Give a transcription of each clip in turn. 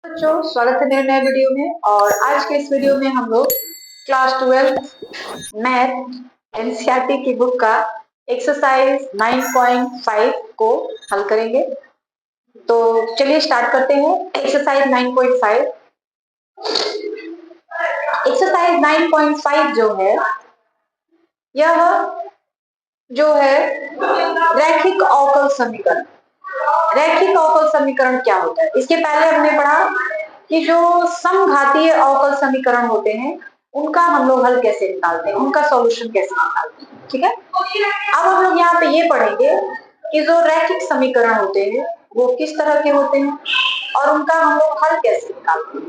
बच्चों, स्वागत है मेरे नए वीडियो में। और आज के इस वीडियो में हम लोग क्लास 12 मैथ एनसीईआरटी की बुक का एक्सरसाइज 9.5 को हल करेंगे। तो चलिए स्टार्ट करते हैं। एक्सरसाइज 9.5। एक्सरसाइज 9.5 जो है, यह जो है रैखिक अवकल समीकरण। रैखिक अवकल समीकरण क्या होता है? इसके पहले हमने पढ़ा कि जो समघातीय अवकल समीकरण होते हैं उनका हम लोग हल कैसे निकालते हैं, उनका सॉल्यूशन कैसे निकालते हैं। ठीक है, अब हम लोग यहाँ पे ये पढ़ेंगे कि जो रैखिक समीकरण होते हैं वो किस तरह के होते हैं और उनका हम लोग हल कैसे निकालते हैं।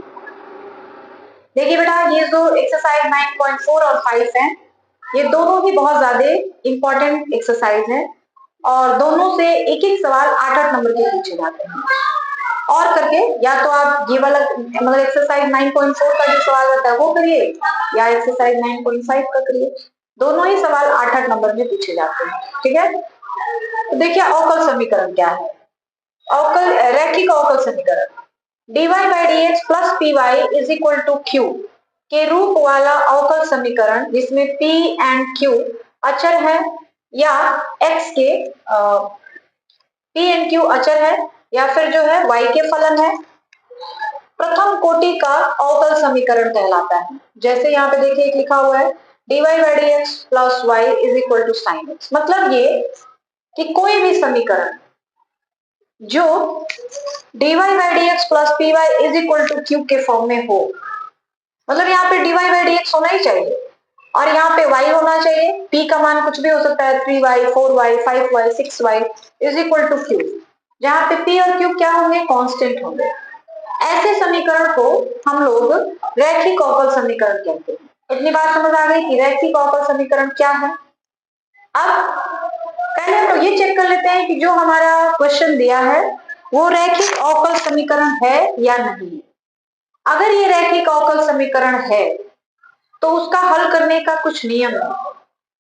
देखिए बेटा, ये जो एक्सरसाइज 9.4 और 5 है, ये दोनों ही बहुत ज्यादा इंपॉर्टेंट एक्सरसाइज है और दोनों से एक एक सवाल 8-8 नंबर के पूछे जाते हैं। और करके या तो आप ये वाला मतलब एक्सरसाइज 9.4 का जो सवाल रहता है वो करिए या एक्सरसाइज 9.5 का करिए, दोनों ही सवाल 8-8 नंबर में पूछे जाते हैं। ठीक है, तो देखिए अवकल समीकरण क्या है। अवकल रैखिक अवकल समीकरण dy by dx plus P Y is equal to Q के रूप वाला अवकल समीकरण जिसमें p एंड q अचर है या x के p एंड q अचर है या फिर जो है y के फलन है, प्रथम कोटि का अवकल समीकरण कहलाता है। जैसे यहाँ पे देखिए एक लिखा हुआ है dy by dx plus y is equal to sine x। मतलब ये कि कोई भी समीकरण जो dy by dx plus py is equal to q के फॉर्म में हो, मतलब यहाँ पे dy by dx होना ही चाहिए और यहाँ पे y होना चाहिए। p का मान कुछ भी हो सकता है, 3y 4y 5y 6y is equal to q, जहाँ पे p और q क्या होंगे, कांस्टेंट होंगे। ऐसे समीकरण को हम लोग रैखिक अवकल समीकरण कहते हैं। इतनी बात समझ आ गई कि रैखिक अवकल समीकरण क्या है। अब पहले हम लोग ये चेक कर लेते हैं कि जो हमारा क्वेश्चन दिया है वो रैखिक अवकल समीकरण है या नहीं। अगर ये रैखिक अवकल समीकरण है तो उसका हल करने का कुछ नियम है।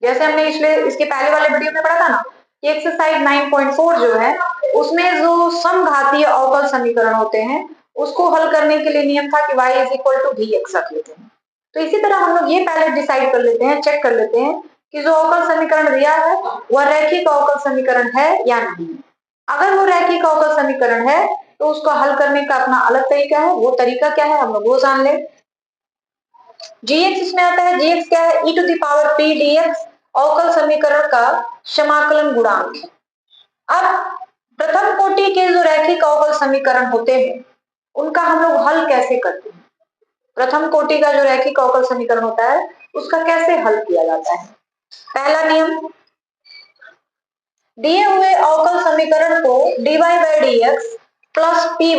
जैसे हमने इसके पहले वाले वीडियो में पढ़ा था ना, एक्सरसाइज 9.4 जो है उसमें जो समघातीय अवकल समीकरण होते हैं उसको हल करने के लिए नियम था कि y is equal to vx रख लेते हैं। तो इसी तरह हम लोग ये पहले डिसाइड कर लेते हैं, चेक कर लेते हैं कि जो अवकल समीकरण दिया है वह रैखिक अवकल समीकरण है या नहीं। अगर वो रैखिक अवकल समीकरण है तो उसको हल करने का अपना अलग तरीका है। वो तरीका क्या है हम लोग वो जान ले। gx इसमें आता है, gx क्या है, e to the power p dx अवकल समीकरण का समाकलन गुणांक है। अब प्रथम कोटि के जो रैखिक अवकल समीकरण होते हैं उनका हम लोग हल कैसे करते हैं। प्रथम कोटि का जो रैखिक अवकल समीकरण होता है उसका कैसे हल किया जाता है। पहला नियम, दिए हुए अवकल समीकरण को dy by dx plus py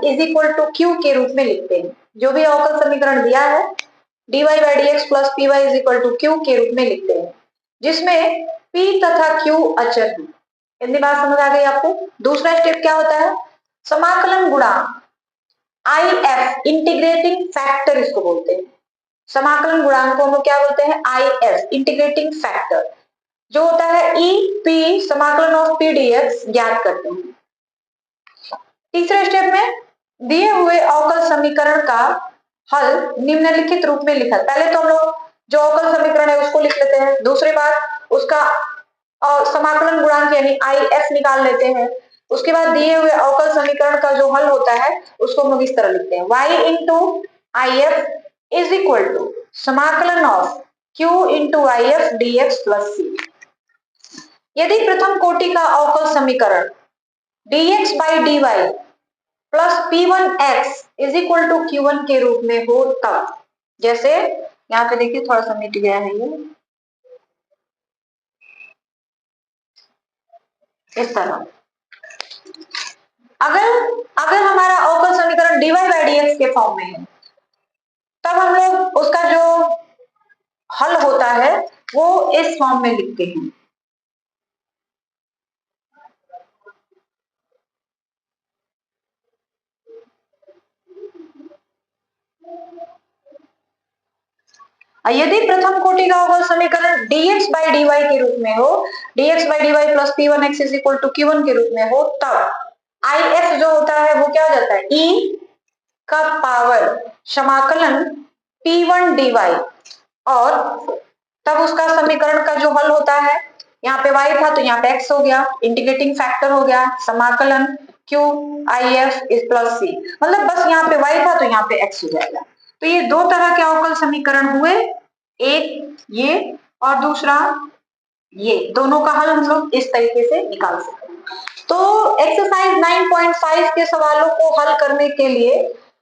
is equal to q के रूप में लिखते हैं। जो भी अवकल समीकरण दिया है dy by dx plus py is equal to q के रूप में लिखते हैं, जिसमें p तथा q अचर है। इतनी बात समझ आ गई आपको। दूसरा स्टेप क्या होता है, समाकलन गुणांक IF इंटीग्रेटिंग फैक्टर इसको बोलते हैं। समाकलन गुणांक को हम लोग क्या बोलते हैं, IF इंटीग्रेटिंग फैक्टर, जो होता है EP समाकलन ऑफ p dx ज्ञात करते हैं। तीसरे स्टेप में दिए हुए अवकल समीकरण का हल निम्नलिखित रूप में लिखा। पहले तो हम लोग जो अवकल समीकरण है उसको लिख लेते हैं, दूसरी बात उसका समाकलन गुणांक यानी IF निकाल लेते हैं। उसके बाद दिए हुए अवकल समीकरण का जो हल होता है उसको हम लोग इस तरह लिखते हैं, y into IF is equal to समाकलन of q into IF dx plus c। यदि प्रथम कोटि का अवकल समीकरण dx by dy plus p1x is equal to q1 के रूप में हो तब, जैसे यहाँ पे देखिए थोड़ा सा मिट गया है ये, इस तरह। अगर हमारा अवकल समीकरण dy by dx के फॉर्म में है तब हम लोग उसका जो हल होता है वो इस फॉर्म में लिखते हैं। यदि प्रथम कोटि का अवकल समीकरण dx by dy के रूप में हो, dx by dy plus p1x is equal to q1 के रूप में हो, तब IF जो होता है वो क्या हो जाता है, E का पावर समाकलन P1 dy और तब उसका समीकरण का जो हल होता है, यहाँ पे y था तो यहाँ पे x हो गया, इंटीग्रेटिंग फैक्टर हो गया, समाकलन q if is plus c, मतलब बस यहाँ पे y था तो यहाँ पे x हो जाएगा। तो ये दो तरह के अवकल समीकरण हुए, एक ये और दूसरा ये, दोनों का हल हम लोग इस तरीके से निकाल सकते हैं। तो एक्सरसाइज 9.5 के सवालों को हल करने के लिए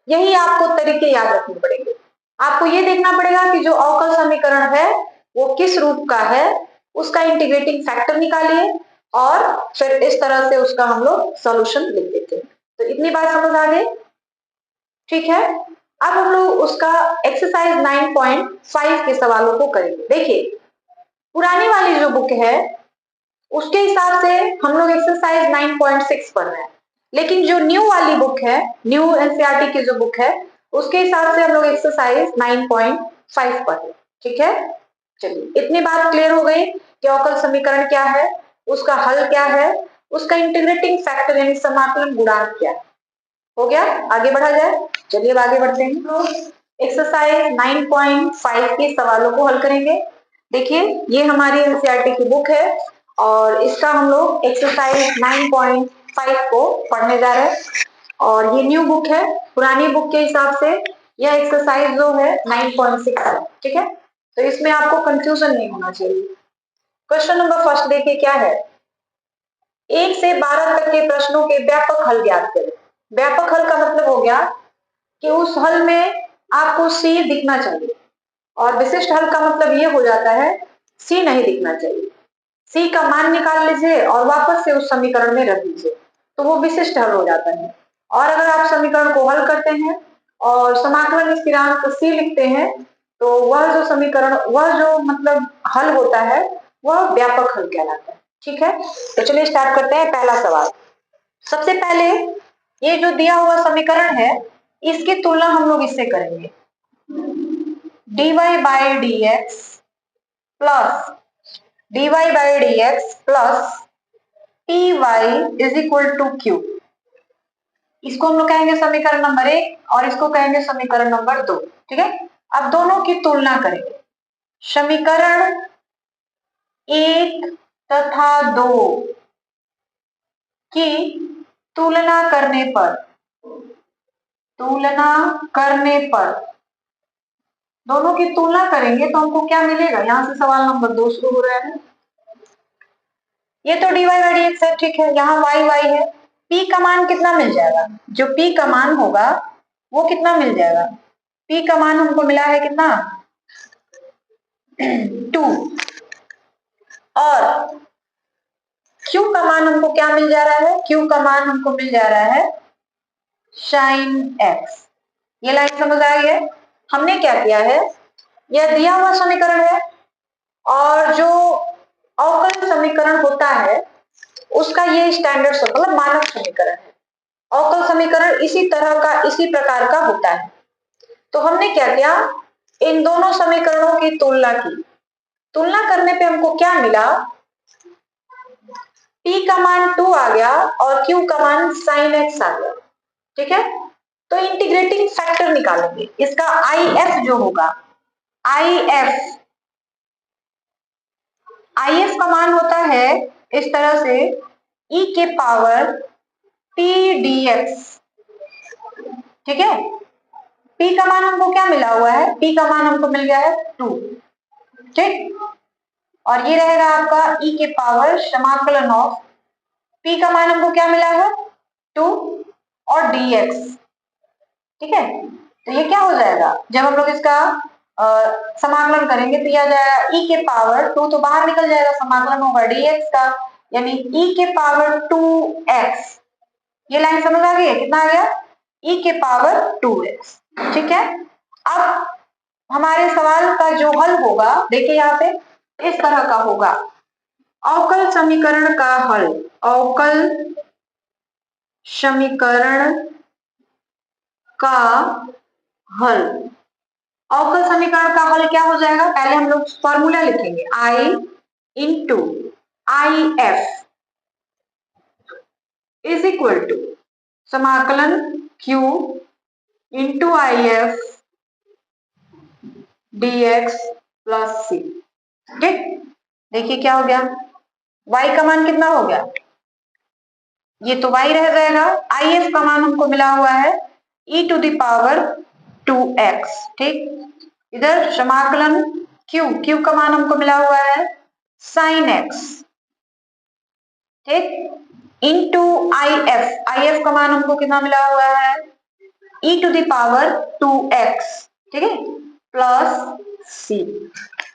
यही आपको तरीके याद रखने पड़ेंगे। आपको ये देखना पड़ेगा कि जो अवकल समीकरण है वो किस रूप का है, उसका इंटीग्रेटिंग फैक्टर निकालिए और फिर इस तरह से उसका हम लोग सॉल्यूशन लिख देते हैं। तो इतनी बात समझ आ गई, ठीक है। अब हम लोग उसका एक्सरसाइज 9.5 के सवालों को करेंगे। देखिए, पुरानी वाली जो बुक है उसके हिसाब से हम लोग एक्सरसाइज 9.6 पढ़ रहे हैं, लेकिन जो न्यू वाली बुक है, न्यू एनसीईआरटी की जो बुक है, उसके हिसाब से हम लोग एक्सरसाइज 9.5 पढ़ रहे हैं, ठीक है। चलिए, इतनी बात क्लियर हो गई कि अवकल समीकरण क्या है, उसका हल क्या है, उसका इंटीग्रेटिंग फैक्टर यानी समाकलन गुणांक क्या है। हो गया, आगे बढ़ा जाए। चलिए अब आगे बढ़ते हैं। तो एक्सरसाइज 9.5 के सवालों को हल करेंगे। देखिए, ये हमारी एनसीईआरटी की बुक है और इसका हम लोग एक्सरसाइज 9.5 को पढ़ने जा रहे हैं और ये न्यू बुक है, पुरानी बुक के हिसाब से यह एक्सरसाइज जो है 9.6 है, ठीक है। तो इसमें आपको कंफ्यूजन नहीं होना चाहिए। क्वेश्चन नंबर फर्स्ट देखिए क्या है, 1 से 12 तक के प्रश्नों के व्यापक हल ज्ञात करें। व्यापक हल का मतलब हो गया कि उस हल में आपको सी दिखना चाहिए और विशिष्ट हल का मतलब ये हो जाता है सी नहीं दिखना चाहिए। सी का मान निकाल लीजिए और वापस से उस समीकरण में रख दीजिए, तो वो विशिष्ट हल हो जाता है। और अगर आप समीकरण को हल करते हैं और समाकलन स्थिरांक सी लिखते हैं तो वह जो समीकरण, वह जो मतलब हल होता है वह व्यापक हल कहलाता है, ठीक है। तो चलिए स्टार्ट करते हैं। पहला सवाल, सबसे पहले ये जो दिया हुआ समीकरण है इसकी तुलना हम लोग इससे करेंगे, dy by D x plus dy by D x plus P Y is equal to Q. इसको हम लोग कहेंगे समीकरण नंबर 1 और इसको कहेंगे समीकरण नंबर 2, ठीक है। अब दोनों की तुलना करेंगे। समीकरण 1 तथा 2 की तुलना करने पर दोनों की तुलना करेंगे तो हमको क्या मिलेगा, यहां से सवाल नंबर 2 शुरू हो रहा है। ये तो dy बाई डी एक्स है, ठीक है, यहाँ y है। p का मान कितना मिल जाएगा, जो p का मान होगा वो कितना मिल जाएगा, p का मान हमको मिला है कितना 2 और q का मान हमको क्या मिल जा रहा है, q का मान हमको मिल जा रहा है sin x। ये लाइन समझ आ गई है। हमने क्या किया है, यह दिया हुआ समीकरण है और जो अवकल समीकरण होता है उसका ये स्टैंडर्ड मतलब मानक समीकरण है। अवकल समीकरण इसी तरह का, इसी प्रकार का होता है। तो हमने क्या किया, इन दोनों समीकरणों की तुलना की। तुलना करने पे हमको क्या मिला, p का मान 2 आ गया और q का मान sin x आ गया, ठीक है। तो इंटीग्रेटिंग फैक्टर निकालेंगे, इसका if जो होगा, if का मान होता है इस तरह से e के पावर p dx, ठीक है। p का मान हमको क्या मिला हुआ है, p का मान हमको मिल गया है 2, ठीक। और ये रहेगा आपका e के पावर समाकलन ऑफ p का मान हमको क्या मिला है 2 और dx, ठीक है। तो ये क्या हो जाएगा, जब हम लोग इसका समाकलन करेंगे तो यह आ जाएगा e के पावर 2, तो बाहर निकल जाएगा, समाकलन होगा dx का, यानी e के पावर 2x। ये लाइन समझ आ गई है, कितना आ गया e के पावर 2x, ठीक है। अब हमारे सवाल का जो हल होगा, देखिए यहाँ पे इस तरह का होगा, अवकल समीकरण का हल, अवकल समीकरण का हल। अवकल समीकरण का हल क्या हो जाएगा, पहले हम लोग फॉर्मूला लिखेंगे, I into IF is equal to समाकलन Q into I F dx plus सी। ठीक, देखिए क्या हो गया, y का मान कितना हो गया, ये तो y रह जाएगा, आई एफ का मान हमको मिला हुआ है e to the power 2x। ठीक, इधर समाकलन q का मान हमको मिला हुआ है sin x। ठीक, इंटू आई एफ का मान हमको कितना मिला हुआ है e to the power 2x। ठीक है, प्लस सी।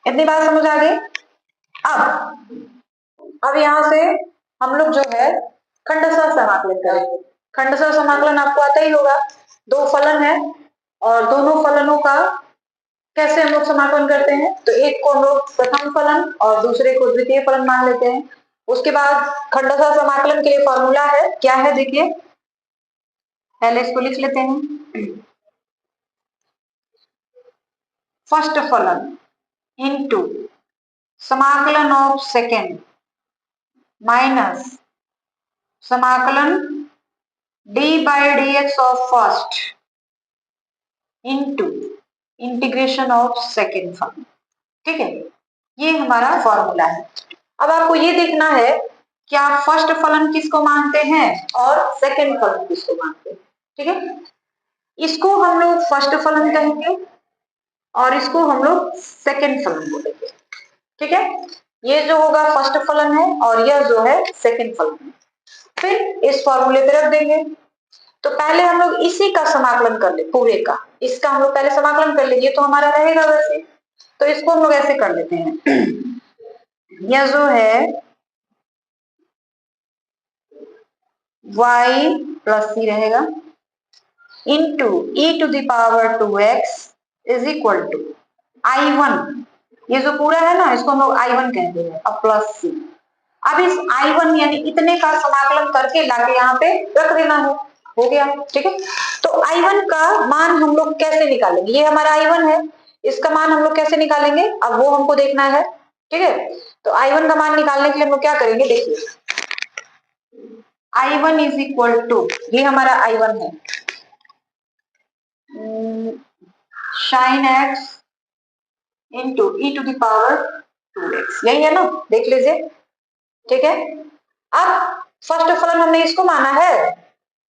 इतनी बात समझ आ गई। अब यहां से हम लोग जो है खंडशः समाकलन करेंगे। खंडशः समाकलन आपको आता ही होगा, दो फलन है और दोनों फलनों का कैसे हम लोग समाकलन करते हैं, तो एक को हम लोग प्रथम फलन और दूसरे को द्वितीय फलन मान लेते हैं। उसके बाद खंडशः समाकलन के लिए फॉर्मूला है, क्या है देखिए, पहले इसको लिख लेते हैं। फर्स्ट फलन इनटू समाकलन ऑफ सेकेंड माइनस समाकलन D by D x of first into integration of second फलन। ठीक है, ये हमारा फॉर्मूला है। अब आपको ये देखना है कि आप फर्स्ट फलन किसको मानते हैं और सेकेंड फलन किसको मानते हैं। ठीक है, इसको हम लोग फर्स्ट फलन कहेंगे और इसको हम लोग सेकेंड फलन बोलेंगे। ठीक है, ये जो होगा फर्स्ट फलन है और यह जो है सेकेंड फलन है। फिर इस फॉर्मूले पे रख देंगे। तो पहले हम लोग इसी का समाकलन कर ले, पूरे का, इसका हम लोग पहले समाकलन कर लेंगे, तो हमारा रहेगा वैसे, तो इसको हम लोग ऐसे कर लेते हैं। यह जो है y प्लस सी रहेगा into e to the power 2x is equal to I1, ये जो पूरा है ना इसको हम लोग I1 कहते हैं, अब प्लस सी। अब इस I1 यानी इतने का समाकलन करके लाके यहाँ पे रख देना है, हो गया। ठीक है, तो I1 का मान हम लोग कैसे निकालेंगे, ये हमारा I1 है, इसका मान हम लोग कैसे निकालेंगे अब वो हमको देखना है। ठीक है, तो I1 का मान निकालने के लिए हम लोग क्या करेंगे, देखिए I1 इज इक्वल टू, ये हमारा I1 है, sine X into E to the power 2x, यही है ना, देख लीजिए। ठीक है, अब फर्स्ट फलन हमने इसको माना है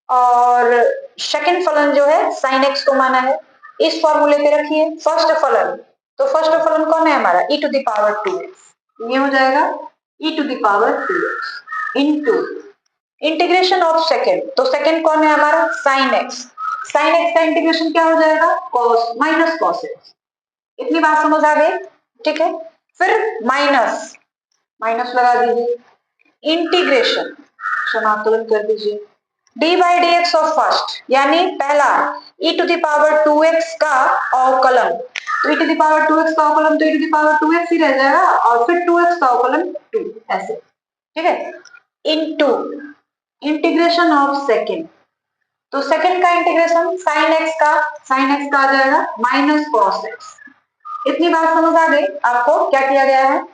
और सेकंड फलन जो है sin x को माना है। इस फॉर्मूले पे रखिए फर्स्ट फलन, तो फर्स्ट फलन कौन है हमारा e to the power 2x, ये हो जाएगा e to the power 2x into integration of second, तो सेकंड कौन है हमारा sin x, sin x का इंटीग्रेशन क्या हो जाएगा cos माइनस cos x। इतनी बात समझ आ गई। ठीक है, फिर माइनस माइनस लगा दीजिए, इंटीग्रेशन समाकलन कर दीजिए D by D x of first, यानी पहला e to the power 2x का अवकलन, तो e to the power 2x का अवकलन तो e to the power 2x ही रह जाएगा और फिर 2x का अवकलन 2 ऐसे। ठीक है, इनटू इंटीग्रेशन ऑफ सेकंड, तो सेकंड का इंटीग्रेशन sin x का आ जाएगा माइनस cos x। इतनी बात समझ आ गई आपको, क्या किया गया है,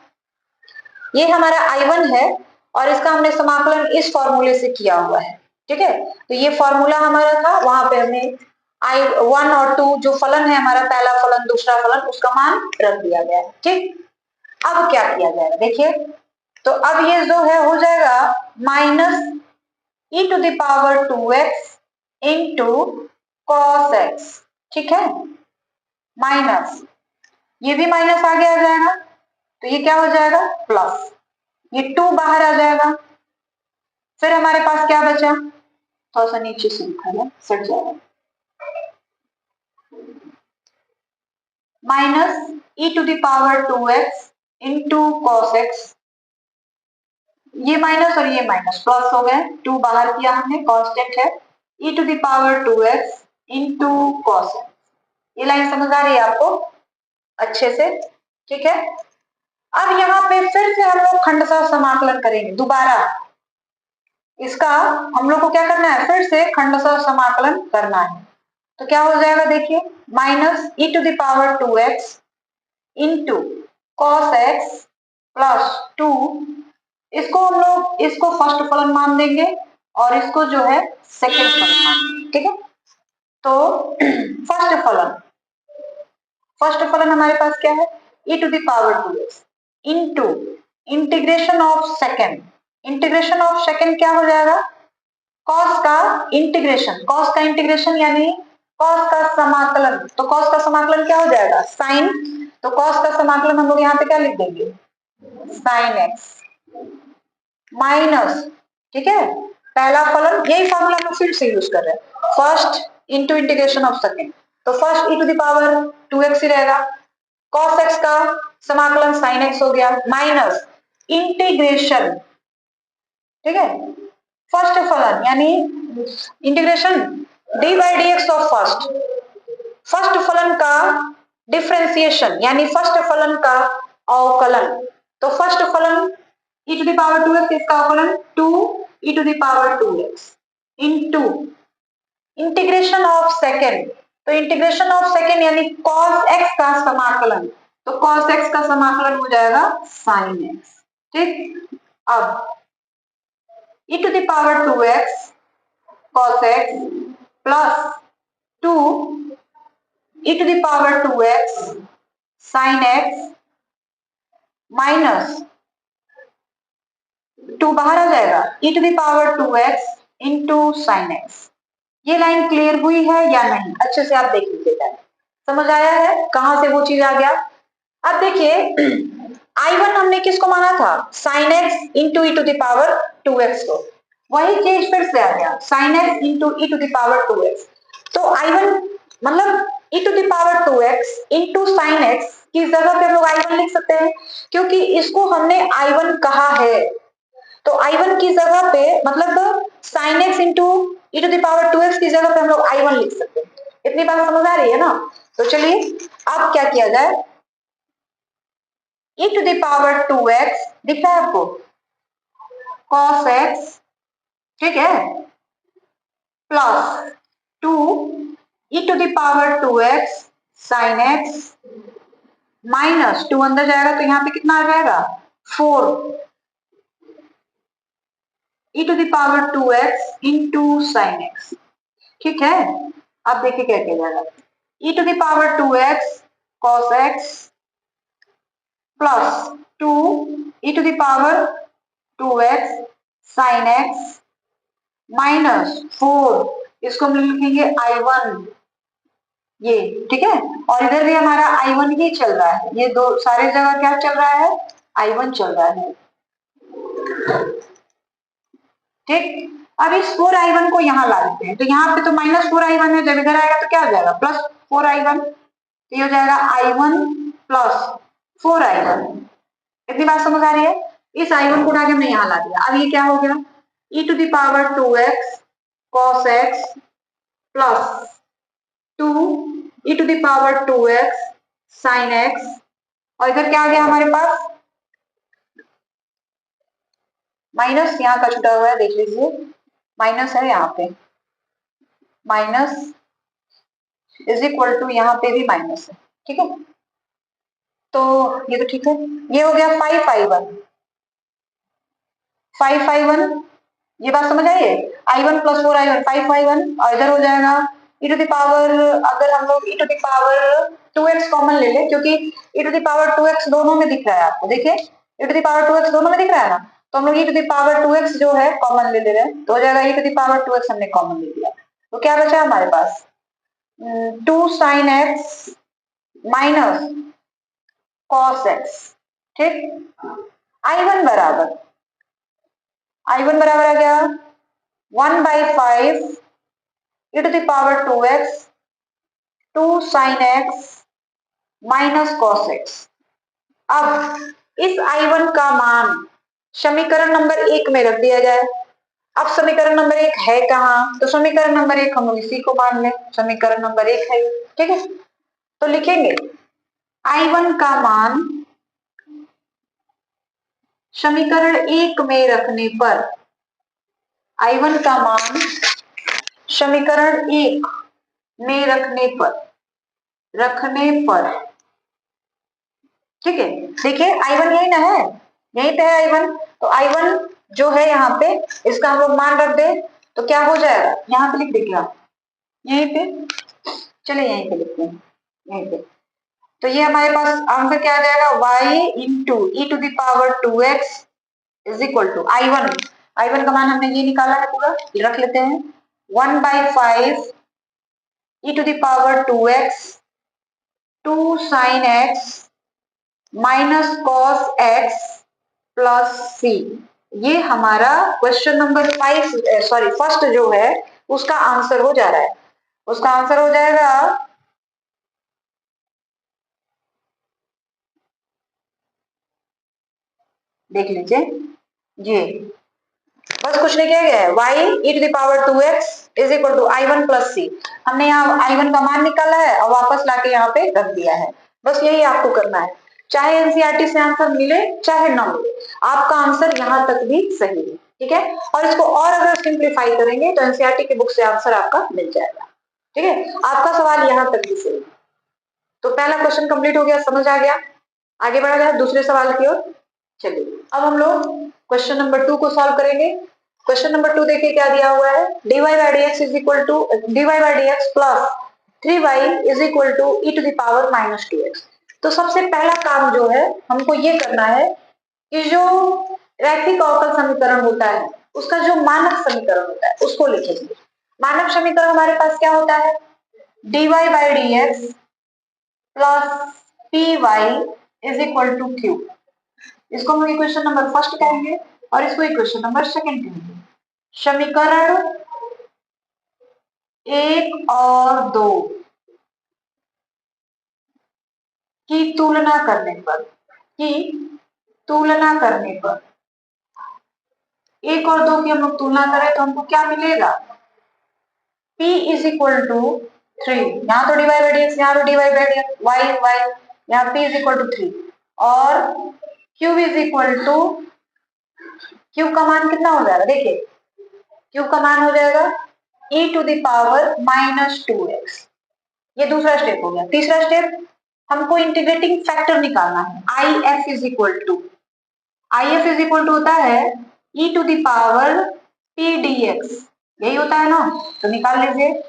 ये हमारा I1 है और इसका हमने समाकलन इस फॉर्मूले से किया हुआ है। ठीक है, तो ये फॉर्मूला हमारा था, वहां पे हमने I1 और 2 जो फलन है हमारा, पहला फलन दूसरा फलन, उसका मान रख दिया गया है। ठीक, अब क्या किया जाएगा देखिए, तो अब ये जो है हो जाएगा minus e to the power 2x into cos x। ठीक है, माइनस ये भी माइनस आगे आ जाएगा, तो ये क्या हो जाएगा प्लस, ये 2 बाहर आ जाएगा, फिर हमारे पास क्या बचा, थोड़ा सा नीचे से लिखा है सट जाएगा, minus e to the power 2x into cos x, ये माइनस और ये माइनस प्लस हो गए, 2 बाहर किया हमने, कांस्टेंट है e to the power 2x into cos x। ये लाइन समझ आ रही है आपको अच्छे से। ठीक है, अब यहाँ पे फिर से हम लोग खंडशः समाकलन करेंगे दोबारा, इसका हम लोग को क्या करना है, फिर से खंडशः समाकलन करना है। तो क्या हो जाएगा देखिए, minus e to the power 2x into cos x plus 2, इसको हम लोग इसको फर्स्ट फलन मान देंगे और इसको जो है सेकंड फलन मान देंगे। ठीक है, तो फर्स्ट फलन हमारे पास क्या है, e to the power 2x into integration of second क्या हो जाएगा, कॉस का इंटीग्रेशन यानी कॉस का समाकलन, तो कॉस का समाकलन क्या हो जाएगा, साइन, तो कॉस का समाकलन हम लोग यहाँ पे क्या लिख देंगे, साइन एक्स माइनस, ठीक है, पहला फलन, यही फॉर्मूला हम फिर से यूज कर रहे हैं, first into integration of second, तो first e to the power 2x ही रहेगा, cos x का समाकलन sin x हो गया, माइनस इंटीग्रेशन, ठीक है, फर्स्ट फलन यानी integration D by D x of first फलन का डिफरेंशिएशन यानी फर्स्ट फलन का अवकलन, तो फर्स्ट फलन e to the power 2x, इसका अवकलन 2 e to the power 2x into integration of second, तो इंटीग्रेशन ऑफ सेकेंड यानी cos x का समाकलन, तो cos x का समाकलन हो जाएगा sin x, ठीक, अब e to the power 2x cos x plus 2 e to the power 2x sin x minus 2 बाहर आ जाएगा e to the power 2x into sine x. ये लाइन क्लियर हुई है या नहीं, अच्छे से आप देख लीजिएगा, समझ आया है कहां से वो चीज आ गया। अब देखिए I1 हमने किसको माना था, sine X into E to the power 2x को, वही चीज फिर से आ गया sine X into E to the power 2x, तो I1 मतलब e to the power 2x into sine X की जगह पे हम लोग I1 लिख सकते हैं, क्योंकि इसको हमने I1 कहा है, तो I1 की जगह पे मतलब sine X into E to the power 2x की जगह पे हम लोग I1 लिख सकते हैं, इतनी बात समझ आ रही है ना। तो चलिए अब क्या किया जाए, e to the power 2x दिख रहा है आपको, cos x, ठीक है, plus 2 e to the power 2x sin x minus 2 अंदर जाएगा तो यहाँ पे कितना आ जाएगा 4 e to the power 2x into sine x, ठीक है। अब देखिए क्या किया जाएगा, e to the power 2x cos x plus 2 e to the power 2x sin x minus 4, इसको हम लिखेंगे I1, ये ठीक है, और इधर भी हमारा I1 ही चल रहा है, ये दो सारे जगह क्या चल रहा है, I1 चल रहा है, ठीक। अब इस 4I1 को यहाँ ला देते हैं, तो यहाँ पे तो माइनस 4I1 है, जब इधर आएगा तो क्या हो जाएगा प्लस 4I1, तो ये हो जाएगा I1 प्लस 4I1, इतनी बात समझ आ रही है। इस I1 को उठा के हमने यहाँ ला दिया, अब ये क्या हो गया e to the power 2x cos x plus 2 e to the power 2x sin x, और इधर क्या आ गया हमारे पास माइनस, यहाँ का छुटा हुआ है देख लीजिए, माइनस है यहाँ पे, माइनस इज इक्वल टू यहाँ पे भी माइनस है, ठीक है, तो ये तो ठीक है, ये हो गया 5I1, ये बात समझ आई है, I1 प्लस 4I1 5I1, और इधर हो जाएगा e टू द पावर, अगर हम लोग e to the power 2x common ले ले, क्योंकि e to the power 2x दोनों में दिख रहा है आपको, देखिए e to the power 2x दोनों में दिख रहा है ना, तो हम लोग e to the power 2x जो है कॉमन ले रहे हैं, तो हो जाएगा e to the power 2x हमने कॉमन ले लिया, तो क्या बचा हमारे पास 2 sin x minus cos x, ठीक, I1 बराबर आ गया 1/5 e to the power 2x 2 sin x minus cos x। अब इस I1 का मान समीकरण नंबर 1 में रख दिया जाए, अब समीकरण नंबर 1 है कहाँ, तो समीकरण नंबर 1 हम इसी को मान लें, समीकरण नंबर 1 है, ठीक है, तो लिखेंगे I1 का मान समीकरण 1 में रखने पर, I1 का मान समीकरण 1 में रखने पर, ठीक है, देखिए I1 यही ना है, यही पे है I1, तो I1 जो है यहाँ पे इसका हम लोग मान रख दे तो क्या हो जाएगा, यहाँ पे लिख दे क्या यहीं पे, चले यहीं पे लिखते हैं, यहीं पे। तो ये हमारे पास आंसर क्या आ जाएगा, y into E to the power 2x is equal to I1 का मान हमने ये निकाला है पूरा, ये रख लेते हैं 1/5 E to the power 2x 2 sin x minus cos x plus c। ये हमारा क्वेश्चन नंबर 5 सॉरी फर्स्ट जो है उसका आंसर हो जा रहा है। उसका आंसर हो जाएगा, देख लीजिए, ये बस कुछ नहीं किया गया है, y e to the power 2x is equal to I1 plus C. हमने यहाँ I1 का मान निकाला है और वापस लाके यहाँ पे रख दिया है। बस यही आपको करना है, चाहे एनसीईआरटी से आंसर मिले चाहे ना मिले, आपका आंसर यहाँ तक भी सही है। ठीक है, और इसको और अगर सिंप्लीफाई करेंगे तो एनसीईआरटी की बुक से आंसर आपका मिल जाएगा। ठीक है, आपका सवाल यहाँ तक भी सही। तो पहला क्वेश्चन कंप्लीट हो गया, समझ आ गया। आगे बढ़ा जाए दूसरे सवाल की ओर। चलिए अब हम लोग क्वेश्चन नंबर 2 को सॉल्व करेंगे। क्वेश्चन नंबर 2 देखिए क्या दिया हुआ है, dy by dx is equal to dy by dx plus 3y is equal to E to the power minus 2x। तो सबसे पहला काम जो है हमको ये करना है कि जो रैखिक अवकल समीकरण होता है उसका जो मानक समीकरण होता है उसको लिखेंगे। मानक समीकरण हमारे पास क्या होता है, dy by dx plus py is equal to q। इसको हम इक्वेशन नंबर फर्स्ट कहेंगे और इसको इक्वेशन नंबर सेकंड कहेंगे। समीकरण 1 और 2 की तुलना करने पर, एक और 2 की हम लोग तुलना करें तो हमको क्या मिलेगा, p इज इक्वल टू 3। यहाँ तो डिवाइड बाई dx, यहाँ तो डिवाइड बाई dx, y यहाँ p इज इक्वल टू 3 और q is equal to, q का मान कितना हो जाएगा, देखिए q का मान हो जाएगा e to the power minus 2x। ये दूसरा स्टेप हो गया। तीसरा स्टेप, हमको इंटीग्रेटिंग फैक्टर निकालना है, IF is equal to, IF is equal to होता है e to the power p dx, यही होता है ना, तो निकाल लीजिए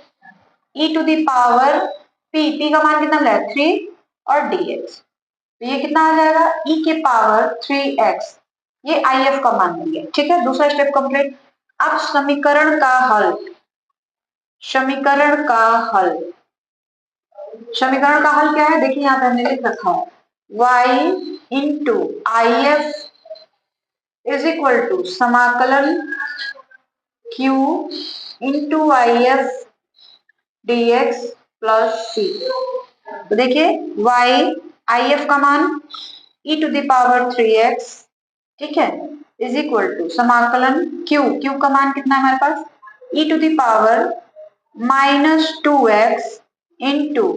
e to the power p का मान कितना मिला है 3 और dx, तो ये कितना आ जाएगा e के पावर 3x, ये IF का मान मिल गया। ठीक है, दूसरा स्टेप कंप्लीट। अब समीकरण का हल, समीकरण का हल क्या है, देखिए यहाँ पे हमने लिख रखा है y into IF is equal to समाकलन q into IF dx plus c। तो देखिए y IF का मान e to the power 3x, ठीक है, इज इक्वल टू समाकलन q का मान कितना है हमारे पास e to the power minus 2x into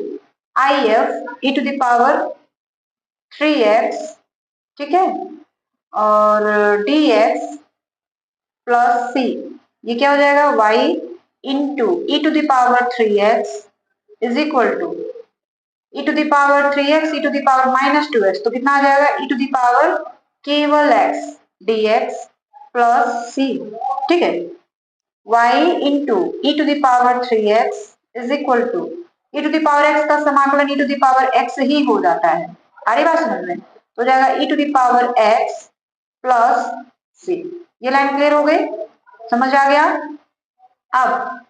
IF e to the power 3x, ठीक है, और dx प्लस c। ये क्या हो जाएगा y into E to the power 3x is equal to E to the power 3x e to the power minus 2x, तो कितना आ जाएगा ई टू द पावर केवल x dx प्लस c। ठीक है, y into E to the power 3x is equal to E to the power x का समाकलन e to the power x ही हो जाता है। आ रही बात समझ में, तो जाएगा ई to the power x plus c। ये लाइन क्लियर हो गई, समझ आ गया। अब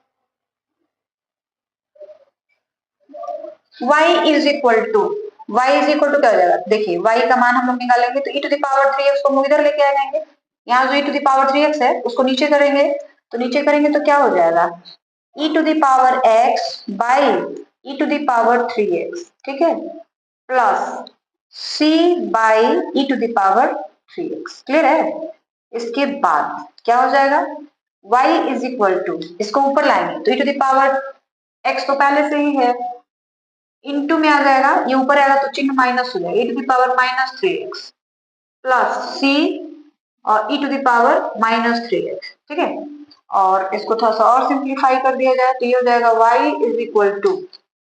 y इज इक्वल टू क्या हो जाएगा, देखिए y का मान हम लोग निकालेंगे तो e to the power 3x को हम लोग इधर लेके आ जाएंगे, यहाँ जो e to the power 3x है उसको नीचे करेंगे, तो नीचे करेंगे तो क्या हो जाएगा e to the power x by e to the power 3x, ठीक है, plus c by e to the power 3x। Clear है। इसके बाद क्या हो जाएगा y इज इक्वल टू, इसको ऊपर लाएंगे तो e to the power x तो पहले से ही है, इनटू में आ जाएगा, ये ऊपर आएगा तो चिन्ह माइनस हो जाएगा, e to the power minus 3x plus c और e to the power minus 3x। ठीक है, और इसको थोड़ा सा और सिंप्लीफाई कर दिया जाए तो ये हो जाएगा y इज इक्वल टू,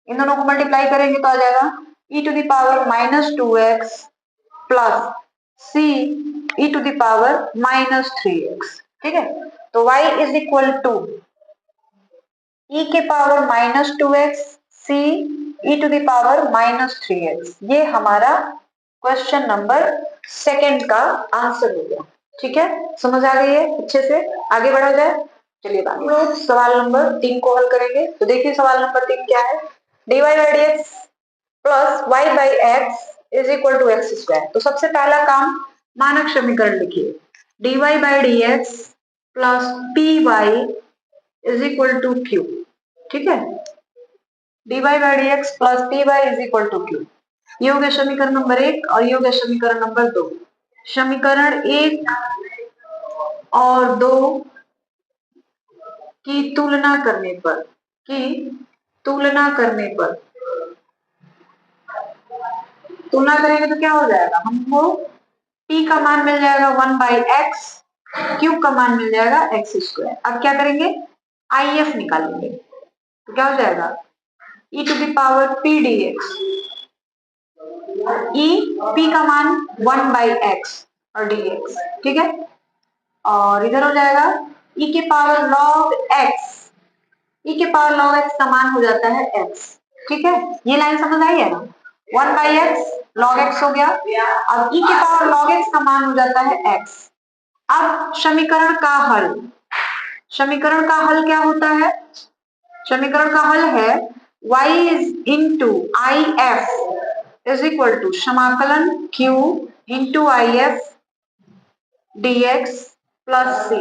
इन दोनों को मल्टीप्लाई करेंगे तो आ जाएगा e to the power minus 2x plus c e to the power minus 3x। ठीक है, तो y is equal to e के power -2x c e to the power -3x। ये हमारा क्वेश्चन नंबर सेकंड का आंसर हो गया। ठीक है, समझ आ गई है अच्छे से? आगे बढ़ा जाए, चलिए हम लोग सवाल नंबर 3 को हल करेंगे। तो देखिए सवाल नंबर 3 क्या है, dy by dx plus y by x is equal to x square. तो सबसे पहला काम मानक समीकरण लिखिए, dy by dx plus py is equal to q। ठीक है, dy by dx plus py is equal to q। ये हो गया समीकरण नंबर 1 और ये हो गया समीकरण नंबर 2। समीकरण 1 और 2 की तुलना करने पर तुलना करेंगे तो क्या हो जाएगा, हमको p का मान मिल जाएगा 1 बाई एक्स, q का मान मिल जाएगा एक्स स्क्वायर। अब क्या करेंगे, IF निकालेंगे। तो क्या हो जाएगा, e to the power p dx, e p का मान 1 बाई एक्स और dx। ठीक है, और इधर हो जाएगा e के पावर log x, e के पावर log x का मान हो जाता है x। ठीक है, ये लाइन समझ आई है ना, 1 बाई एक्स log x हो गया, अब e के पावर log x का मान हो जाता है x। अब समीकरण का हल क्या होता है, समीकरण का हल है y is into I F is equal to समाकलन q into I F dx plus c।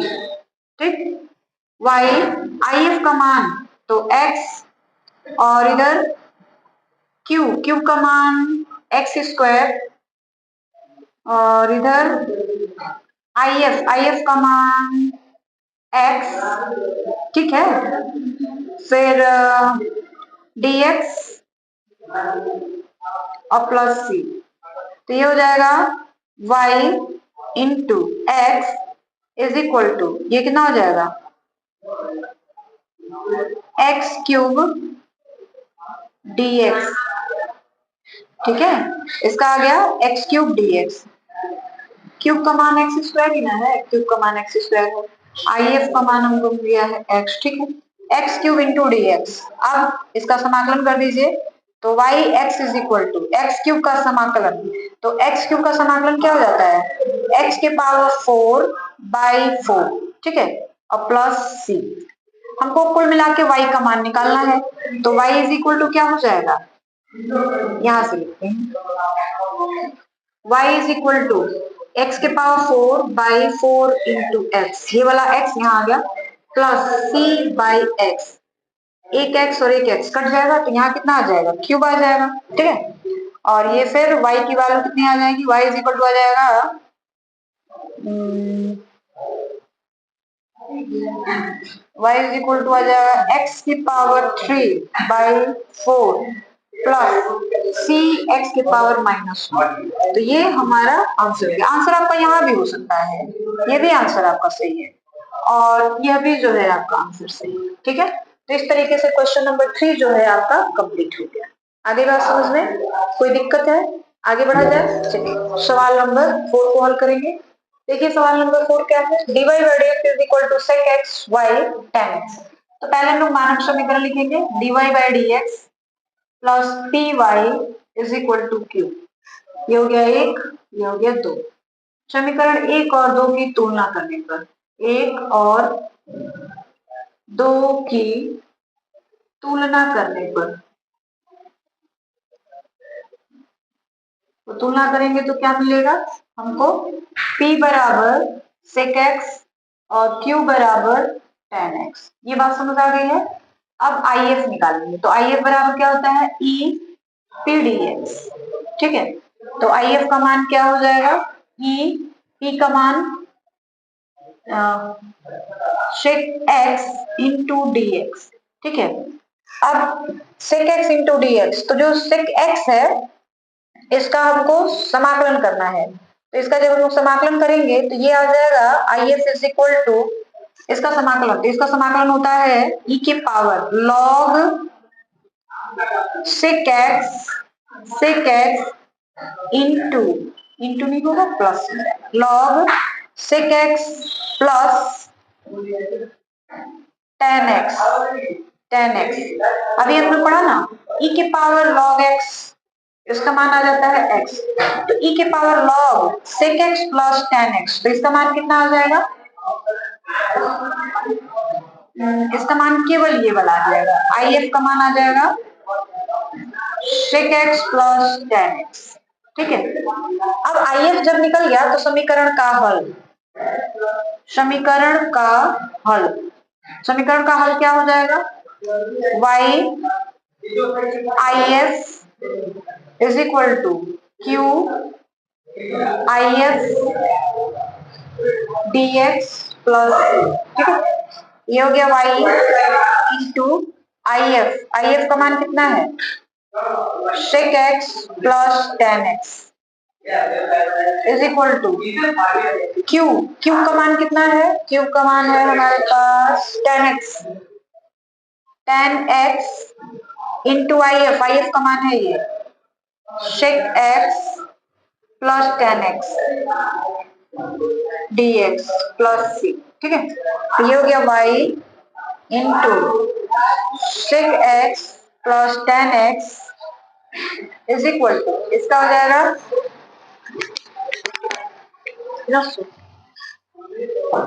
ठीक, y आई एफ का मान तो x और इधर q का मान एक्स स्क्वायर और इधर आई एफ का मान x। ठीक है, फिर dx और प्लस c। तो ये हो जाएगा y into x is equal to, ये कितना हो जाएगा, एक्स क्यूब dx। ठीक है, इसका आ गया एक्स क्यूब dx, क्यूब का मान एक्स स्क्वायर ही ना है, क्यूब का मान एक्स स्क्वायर है, आई एफ का मान हमको दिया है एक्स। ठीक है, एक्स क्यूब इंटू dx। अब इसका समाकलन कर दीजिए, तो y x is equal to x cube का समाकलन, तो एक्स क्यूब का समाकलन क्या हो जाता है, एक्स के पावर 4 बाई 4। ठीक है, और प्लस c। हमको कुल मिला के y का मान निकालना है, तो y इज इक्वल टू क्या हो जाएगा, यहां से लिखते हैं y is equal to x के पावर 4 बाई 4 इंटू एक्स, ये वाला x यहाँ आ गया, प्लस c बाई एक्स। एक x और एक x कट जाएगा तो यहाँ कितना आ जाएगा, क्यूब आ जाएगा। ठीक है, और ये फिर y की वैल्यू कितनी आ जाएगी, y इज इक्वल टू आ जाएगा y इज इक्वल टू आ जाएगा x की power 3 by 4 plus c x के पावर -1। तो ये हमारा आंसर है। आंसर आपका यहाँ भी हो सकता है, ये भी आंसर आपका सही है और यह भी जो है आपका आंसर सही है। ठीक है, तो इस तरीके से क्वेश्चन नंबर 3 जो है आपका कंप्लीट हो गया। आगे बात समझ में कोई दिक्कत है, आगे बढ़ा जाए। चलिए सवाल नंबर 4 को हल करेंगे। देखिए सवाल नंबर 4 क्या है, dy by dx is equal to sec x y tan x। तो पहले हम लोग मानक समीकरण लिखेंगे, dy by dx plus py is equal to q। ये हो गया 1, ये हो गया 2। समीकरण 1 और 2 की तुलना करने पर, 1 और 2 की तुलना करने पर, तो तुलना करेंगे तो क्या मिलेगा हमको, p बराबर sec x और q बराबर tan x। ये बात समझ आ गई है। अब IF निकालेंगे, तो IF बराबर क्या होता है, e p dx। ठीक है, तो IF का मान क्या हो जाएगा, e p का मान sec x इंटू dx। ठीक है, अब sec x इंटू dx, तो जो sec x है इसका हमको समाकलन करना है। तो इसका जब हम लोग समाकलन करेंगे तो ये आ जाएगा I F is equal to इसका समाकलन, तो इसका समाकलन होता है e के power log sec x into नहीं होगा plus log sec x plus tan x। tan x। अभी हमने पढ़ा ना e के पावर log x, इसका मान आ जाता है x, तो e के power log sec x plus tan x, तो इसका मान कितना आ जाएगा? इसका मान केवल ये वाला आ जाएगा, if का मान आ जाएगा sec x plus tan x। ठीक है, अब if जब निकल गया तो समीकरण का हल, समीकरण का हल, समीकरण का हल क्या हो जाएगा? y if is equal to q if dx plus, ठीक है, ये हो गया y इंटू if का मान कितना है? sec x plus tan x is equal to q का मान कितना है? q का मान है हमारे पास tan x इंटू if का मान है ये sec x plus tan x dx plus c। ठीक है, तो ये हो गया y into sec x plus tan x is equal to, इसका हो जाएगा,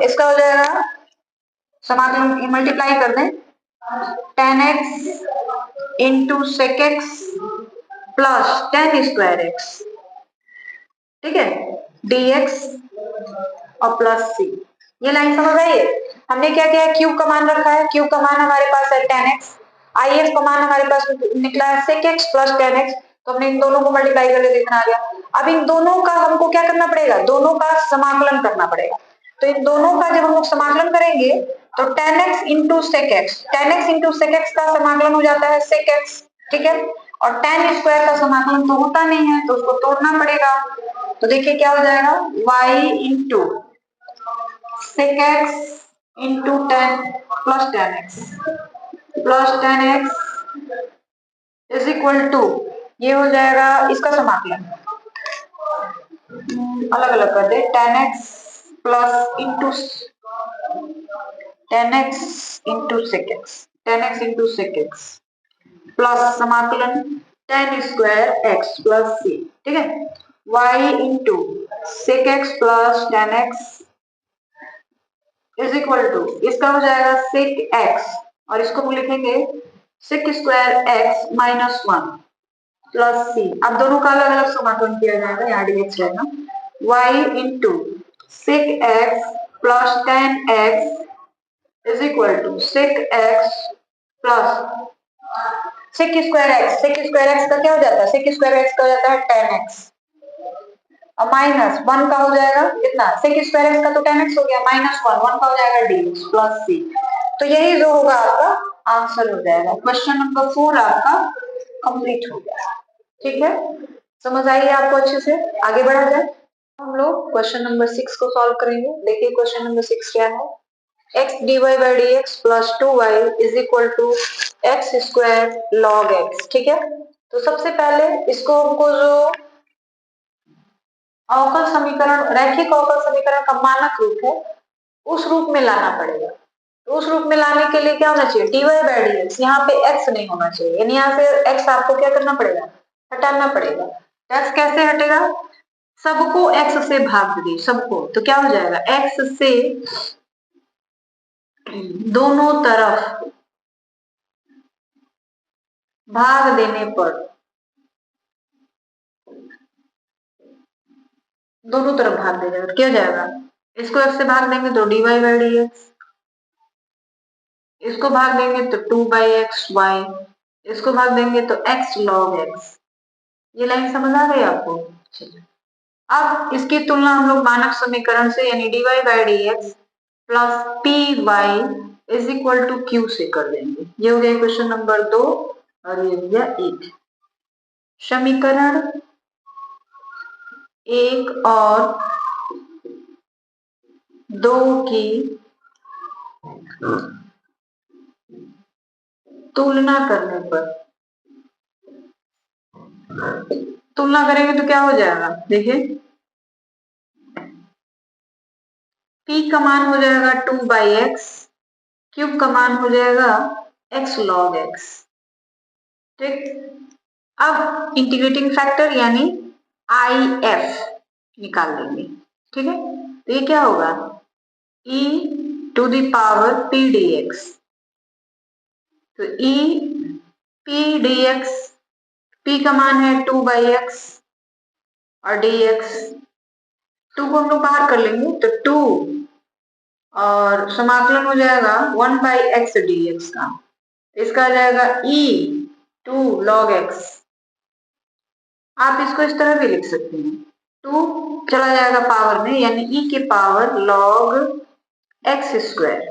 इसका हो जाएगा समाकलन मल्टीप्लाई कर दें, tan x into sec x plus tan square x, ठीक है, dx और प्लस c। ये लाइन समझ आई है? हमने क्या किया, q का मान रखा है, q का मान हमारे पास है tan x, if का मान हमारे पास निकला है sec x plus tan x, तो हमने इन दोनों को मल्टीप्लाई करके देखना आ गया। अब इन दोनों का हमको क्या करना पड़ेगा? दोनों का समाकलन करना पड़ेगा। तो इन दोनों का जब हम लोग समाकलन करेंगे तो tan x into sec x, tan x into sec x का समाकलन हो जाता है sec x, ठीक है, और tan स्क्वायर का समाकलन तो होता नहीं है, तो उसको तोड़ना पड़ेगा। तो देखिए क्या हो जाएगा, y into sec x into tan plus tan x is equal to, ये हो जाएगा इसका समाकलन, अलग अलग कर दे, tan x plus into tan x into sec x plus समाकलन tan square x plus c, ठीक है, y into sec x plus tan x is equal to, इसका हो जाएगा sec x और इसको हम लिखेंगे sec square x minus 1 plus c। अब दोनों का अलग अलग समाकलन किया जाएगा, यहाँ dx रहेगा, y into sec x plus tan x is equal to sec x plus sec square x का क्या हो जाता है? sec स्क्वायर x का हो जाता है tan x और माइनस 1 का हो जाएगा कितना? sec स्क्वायर x का तो tan x हो गया, माइनस 1 का हो जाएगा dx प्लस c। तो यही जो होगा आपका आंसर हो जाएगा। क्वेश्चन नंबर 4 आपका कंप्लीट हो गया। ठीक है, समझ आई है आपको अच्छे से? आगे बढ़ा जाए, हम लोग क्वेश्चन नंबर 6 को सॉल्व करेंगे। देखिए क्वेश्चन नंबर 6 क्या है, x dy by dx plus 2y is equal to x square log x। ठीक है, तो सबसे पहले इसको हमको जो अवकल समीकरण, रैखिक अवकल समीकरण का मानक रूप है उस रूप में लाना पड़ेगा। तो उस रूप में लाने के लिए क्या होना चाहिए, dy by dx, यहाँ पे x नहीं होना चाहिए, यानी यहाँ से x आपको क्या करना पड़ेगा, हटाना पड़ेगा। x कैसे हटेगा, सबको x से भाग दे, सबको, तो क्या हो जाएगा, x से दोनों तरफ भाग देने पर, दोनों तरफ भाग दे जाएगा, क्या हो जाएगा, इसको x से भाग देंगे तो dy by dx, इसको भाग देंगे तो 2 by x y, इसको भाग देंगे तो x log x। ये लाइन समझ आ गई आपको? चलिए, अब इसकी तुलना हम लोग मानक समीकरण से, यानी dy by dx plus P Y is equal to q से कर देंगे। ये हो गया क्वेश्चन नंबर 2 और ये हो गया 1। समीकरण 1 और 2 की तुलना करने पर, तुलना करेंगे तो क्या हो जाएगा, देखिए p का मान हो जाएगा 2 by x, क्यूब का मान हो जाएगा x log x। ठीक, अब इंटीग्रेटिंग फैक्टर यानी IF निकाल लेंगे। ठीक है, तो ये क्या होगा, e to the power p dx। तो e p dx, p का मान है 2/x और dx 2 को हम लोग बाहर कर लेंगे तो 2 और समाकलन हो जाएगा 1/x dx का, इसका आ जाएगा e 2 log x। आप इसको इस तरह भी लिख सकते हैं, 2 चला जाएगा पावर में यानी e के पावर log x स्क्वायर।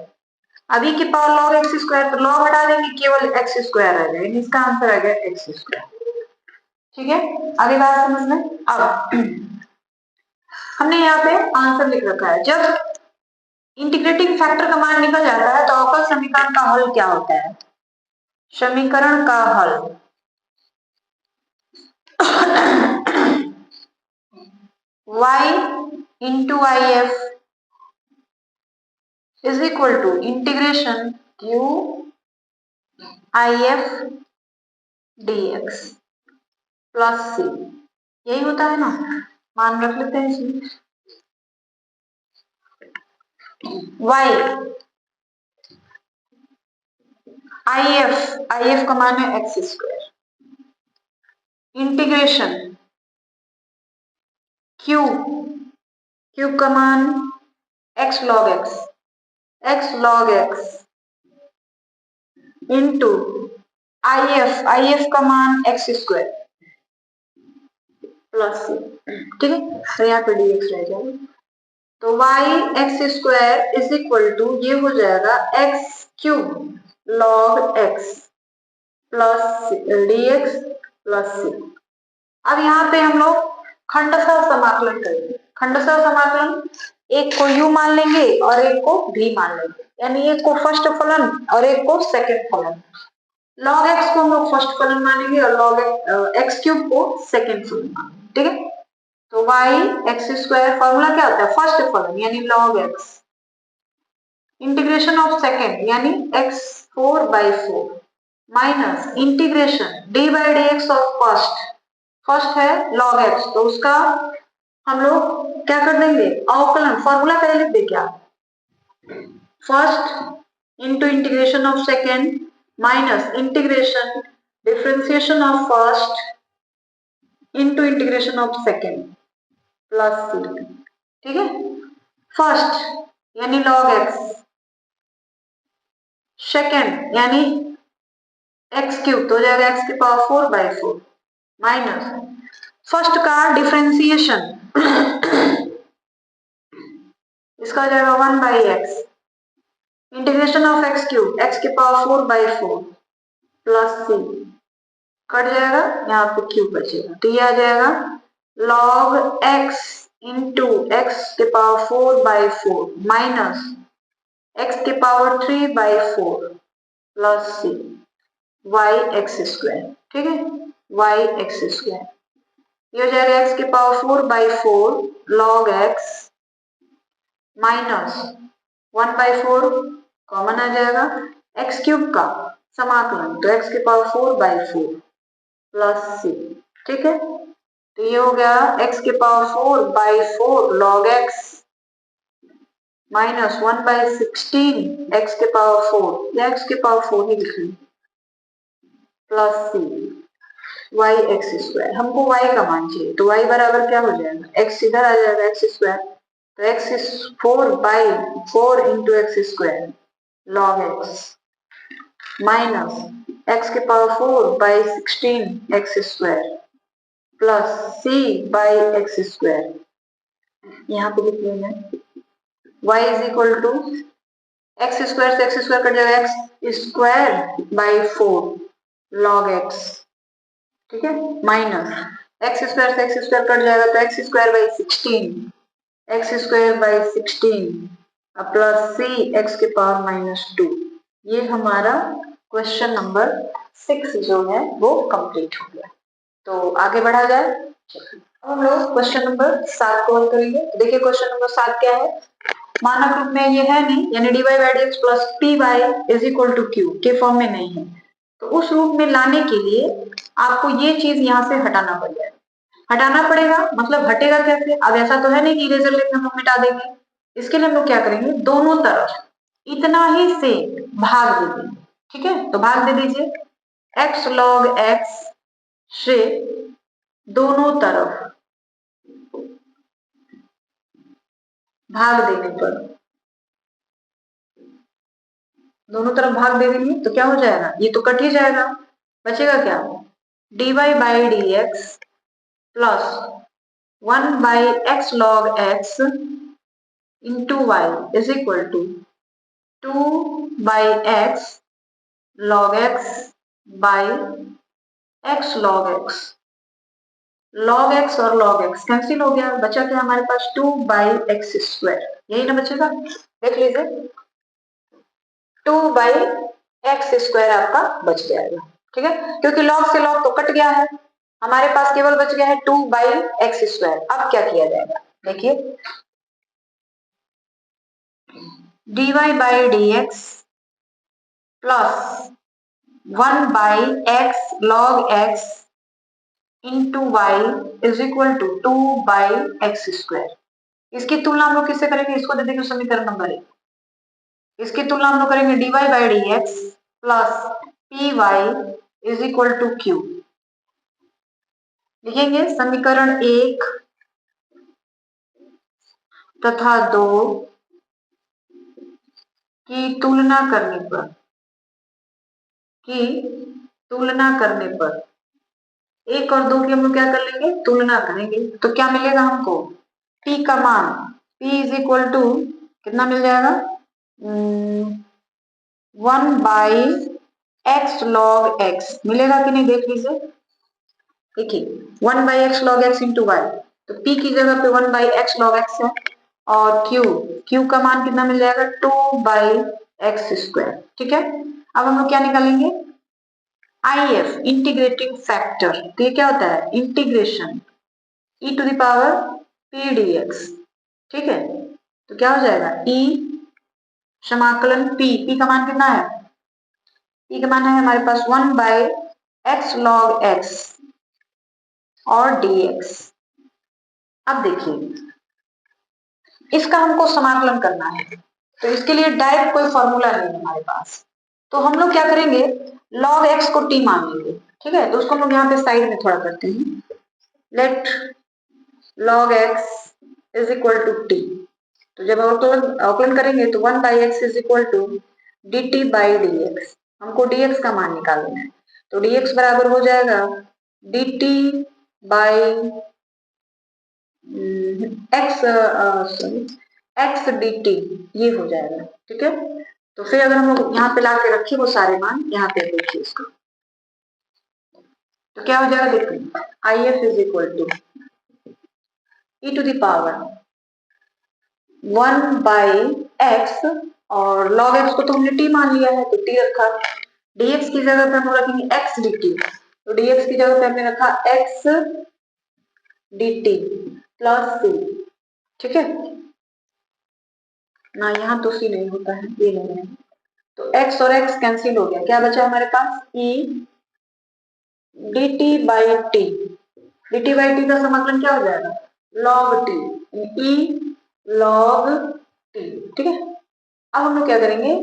अब e के पावर log x स्क्वायर, तो log हटा देंगे केवल x स्क्वायर आ जाएगा, इसका आंसर आ गया x स्क्वायर। ठीक है, आगे बात समझ में। अब हमने यहाँ पे आंसर लिख रखा है, जब इंटीग्रेटिंग फैक्टर का मान निकल जाता है तो अवकल समीकरण का हल क्या होता है, समीकरण का हल y into if is equal to integration q if dx plus c, यही होता है ना, मान रख लेते हैं इसमें। y if का मान है x स्क्वायर, इंटीग्रेशन q का मान x log x into if का मान x स्क्वायर प्लस c। ठीक है, तो यहाँ पे dx रह जाएगा, तो y x square is equal to ये हो जाएगा x cube log x plus dx plus c। अब यहाँ पे हम लोग खंडशः समाकलन करेंगे। खंडशः समाकलन, एक को u मान लेंगे और एक को v मान लेंगे, यानी एक को फर्स्ट फलन और एक को सेकंड फलन। log x को हम लोग फर्स्ट फलन मानेंगे और log x क्यूब को सेकंड फलन मानेंगे। ठीक है, तो y x स्क्वायर फॉर्मूला क्या होता है, फर्स्ट फलन यानी log x, integration of second यानी x 4/4 minus integration d by dx of first है log x, तो उसका हम लोग क्या कर देंगे, अवकलन, फॉर्मूला पहले लिख दे क्या, first into integration of second minus integration differentiation of first into integration of second plus c। ठीक है, फर्स्ट यानी log x, सेकंड यानी x क्यूब, तो हो जाएगा x की पावर 4/4 माइनस फर्स्ट का डिफरेंशिएशन इसका हो जाएगा 1/x integration of x cube, x की पावर 4/4 प्लस c, कट जाएगा यहाँ पे क्यूब बचेगा, तो ये आ जाएगा log x इंटू एक्स के पावर 4/4 माइनस x के power 3/4 plus c y x square. ठीक है, y x स्क्वायर, ये हो जाएगा x के power 4/4 log x minus 1/4 common आ जाएगा, x क्यूब का समाकलन तो x के पावर 4/4 प्लस c। ठीक है, तो ये हो गया x के power 4/4 log x minus 1/16 x के पावर 4, या x के पावर 4 ही लिख लें, plus c y x square. हमको y का मान चाहिए, तो y बराबर क्या हो जाएगा, x इधर आ जाएगा x स्क्वायर, तो x is 4/4 into x square log x minus x के power 4/16 x square plus c by x square. यहाँ पे लिख लेना y is equal to x square से एक्स स्क्वायर कट जाएगा, x square by 4 log x। ठीक है, minus x square से एक्स स्क्वायर कट जाएगा तो x square by 16 x square by 16 plus c एक्स के पावर -2। ये हमारा क्वेश्चन नंबर 6 जो है वो कंप्लीट हो गया। तो आगे बढ़ा जाए, अब हम लोग क्वेश्चन नंबर 7 को हल करेंगे। देखिए क्वेश्चन नंबर 7 क्या है, मानक रूप में ये है नहीं, यानी dy by D x plus P Y is equal to Q के फॉर्म में नहीं है, तो उस रूप में लाने के लिए आपको ये चीज यहाँ से हटाना पड़ेगा। हटाना पड़ेगा मतलब हटेगा कैसे? अब ऐसा तो है नहीं कि इरेजर लेके हम लोग मिटा देंगे। इसके लिए हम लोग क्या करेंगे, दोनों तरफ इतना ही से भाग दे देंगे। ठीक है, तो भाग दे दीजिए, x log x से दोनों तरफ भाग देने पर, दोनों तरफ भाग दे देंगे तो क्या हो जाएगा, ये तो कट ही जाएगा, बचेगा क्या, dy by D x plus 1 by x log x into Y is equal to 2 by x log x by x log x. Log x और लॉग एक्स कैंसिल हो गया, बचा क्या हमारे पास 2 बाई एक्स स्क्वायर, यही ना बचेगा, देख लीजिए 2 बाई एक्स स्क्वायर आपका बच जाएगा। ठीक है, क्योंकि लॉग से लॉग तो कट गया है, हमारे पास केवल बच गया है 2 बाई एक्स स्क्वायर। अब क्या किया जाएगा, देखिए dy by D x plus 1 by x log x into Y is equal to 2 by x square. इसकी तुलना हम लोग किससे करेंगे, इसको दे देंगे समीकरण नंबर 1, इसकी तुलना हम लोग करेंगे dy by D x plus P Y is equal to q. लिखेंगे समीकरण 1 तथा 2 की तुलना करने पर, की तुलना करने पर 1 और 2 की हम लोग क्या कर लेंगे, तुलना करेंगे, तो क्या मिलेगा हमको, p का मान p इज इक्वल टू कितना मिल जाएगा, 1 बाई एक्स लॉग एक्स मिलेगा कि नहीं, देख लीजिए, देखिए 1 by x log x into y, तो p की जगह पे 1 बाई एक्स लॉग एक्स है, और q का मान कितना मिल जाएगा, 2 बाई एक्स स्क्वायर। ठीक है, अब हम लोग क्या निकालेंगे, IF इंटीग्रेटिंग फैक्टर, तो ये क्या होता है, integration e to the power p dx। ठीक है, तो क्या हो जाएगा, e समाकलन p का मान कितना है, p का मान है हमारे पास 1 बाई एक्स लॉग एक्स और dx। अब देखिए इसका हमको समाकलन करना है, तो इसके लिए डायरेक्ट कोई फॉर्मूला नहीं है हमारे पास, तो हम लोग क्या करेंगे, log x को t मान लेंगे। ठीक है, तो उसको हम लोग यहाँ पे साइड में थोड़ा करते हैं, let log x is equal to t, तो जब अवकलन करेंगे तो 1 by x is equal to d t by D x, हमको dx का मान निकालना है, तो dx बराबर हो जाएगा D t by x, sorry x D T, ये हो जाएगा। ठीक है, तो फिर अगर हम लोग यहाँ पे ला के रखें वो सारे मान, यहाँ पे देखिए इसको, तो क्या हो जाएगा, देखिए I F is equal to E to the power 1 by x, और लॉग एक्स को तो हमने टी मान लिया है तो टी रखा, dx की जगह पे हम रखेंगे x dt, तो dx की जगह पे हमने रखा x dt प्लस c। ठीक है ना, यहाँ तो c नहीं होता है, ये नहीं है, तो x और x कैंसिल हो गया, क्या बचा हमारे पास, e dt by t, dt by t का समाकलन क्या हो जाएगा, log t, e log t। ठीक है, अब हम लोग क्या करेंगे,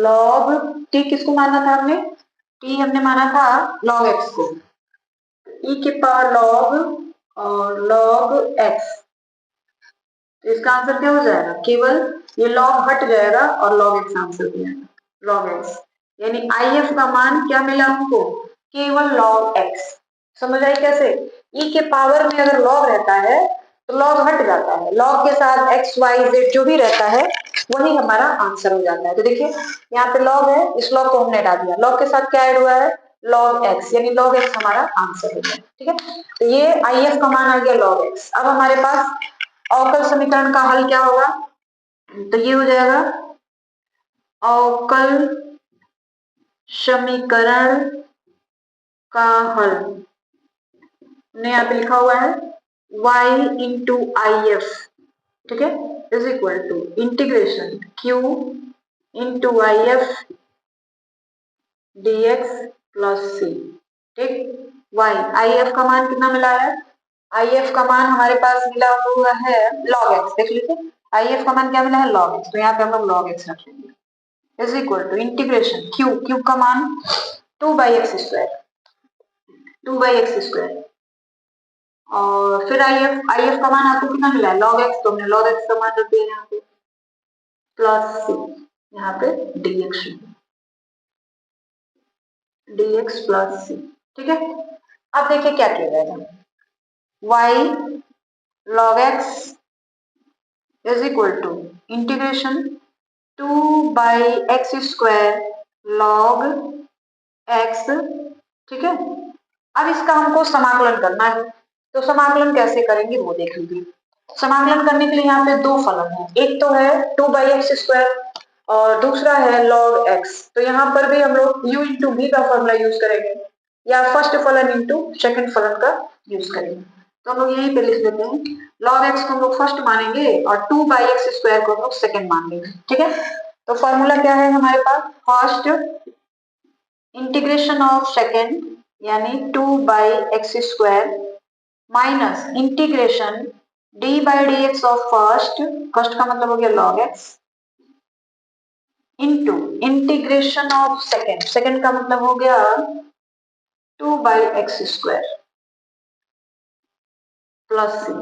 log t किसको माना था हमने, t हमने माना था log x को, e के पावर log और log x, तो इसका आंसर क्या हो जाएगा, केवल ये log हट जाएगा और log x आंसर हो जाएगा, log x, यानी IF का मान क्या मिला हमको, केवल log x। समझ आई कैसे, e के पावर में अगर log रहता है तो log हट जाता है, log के साथ x y z जो भी रहता है वही हमारा आंसर हो जाता है। तो देखिए यहाँ पे log है, इस log को हमने हटा दिया, log के साथ क्या ऐड हुआ है, log x, यानी log x हमारा आंसर हो गया। ठीक है, तो ये IF का मान आ गया log x। अब हमारे पास अवकल समीकरण का हल क्या होगा, तो ये हो जाएगा अवकल समीकरण का हल, ने यहाँ पे लिखा हुआ है y इंटू आई एफ। ठीक है, is equal to integration q into I F dx plus सी। ठीक, y आई एफ का मान कितना मिला है, आई एफ का मान हमारे पास मिला हुआ है log x, देख लीजिए आई एफ का मान क्या मिला है log x, तो यहाँ पे हम लोग log x रख लेंगे is equal to integration q का मान 2/x स्क्वायर, 2/x स्क्वायर, और फिर आई एफ का मान आपको कितना मिला है log x, तो हमने log x का मान रख दिया यहाँ पे प्लस सी, यहाँ पे dx प्लस सी। ठीक है, अब देखिए क्या किया जाएगा, y log x is equal to integration 2/x square log x। ठीक है, अब इसका हमको समाकलन करना है, तो समाकलन कैसे करेंगे वो देख लीजिए। समाकलन करने के लिए यहाँ पे दो फलन है, एक तो है 2/x स्क्वायर और दूसरा है log x, तो यहाँ पर भी हम लोग u इंटू v का फॉर्मूला यूज करेंगे या फर्स्ट फलन इंटू सेकेंड फलन का यूज करेंगे। तो हम लोग यहीं पे लिख देते हैं log x को हम लोग फर्स्ट मानेंगे और 2/x स्क्वायर को हम लोग सेकेंड मान लेंगे। ठीक है, तो फॉर्मूला क्या है हमारे पास, फर्स्ट इंटीग्रेशन ऑफ सेकेंड यानी 2/x square minus integration d/dx of first, first का मतलब हो गया log x, into integration of second, second का मतलब हो गया 2/x स्क्वायर प्लस सी।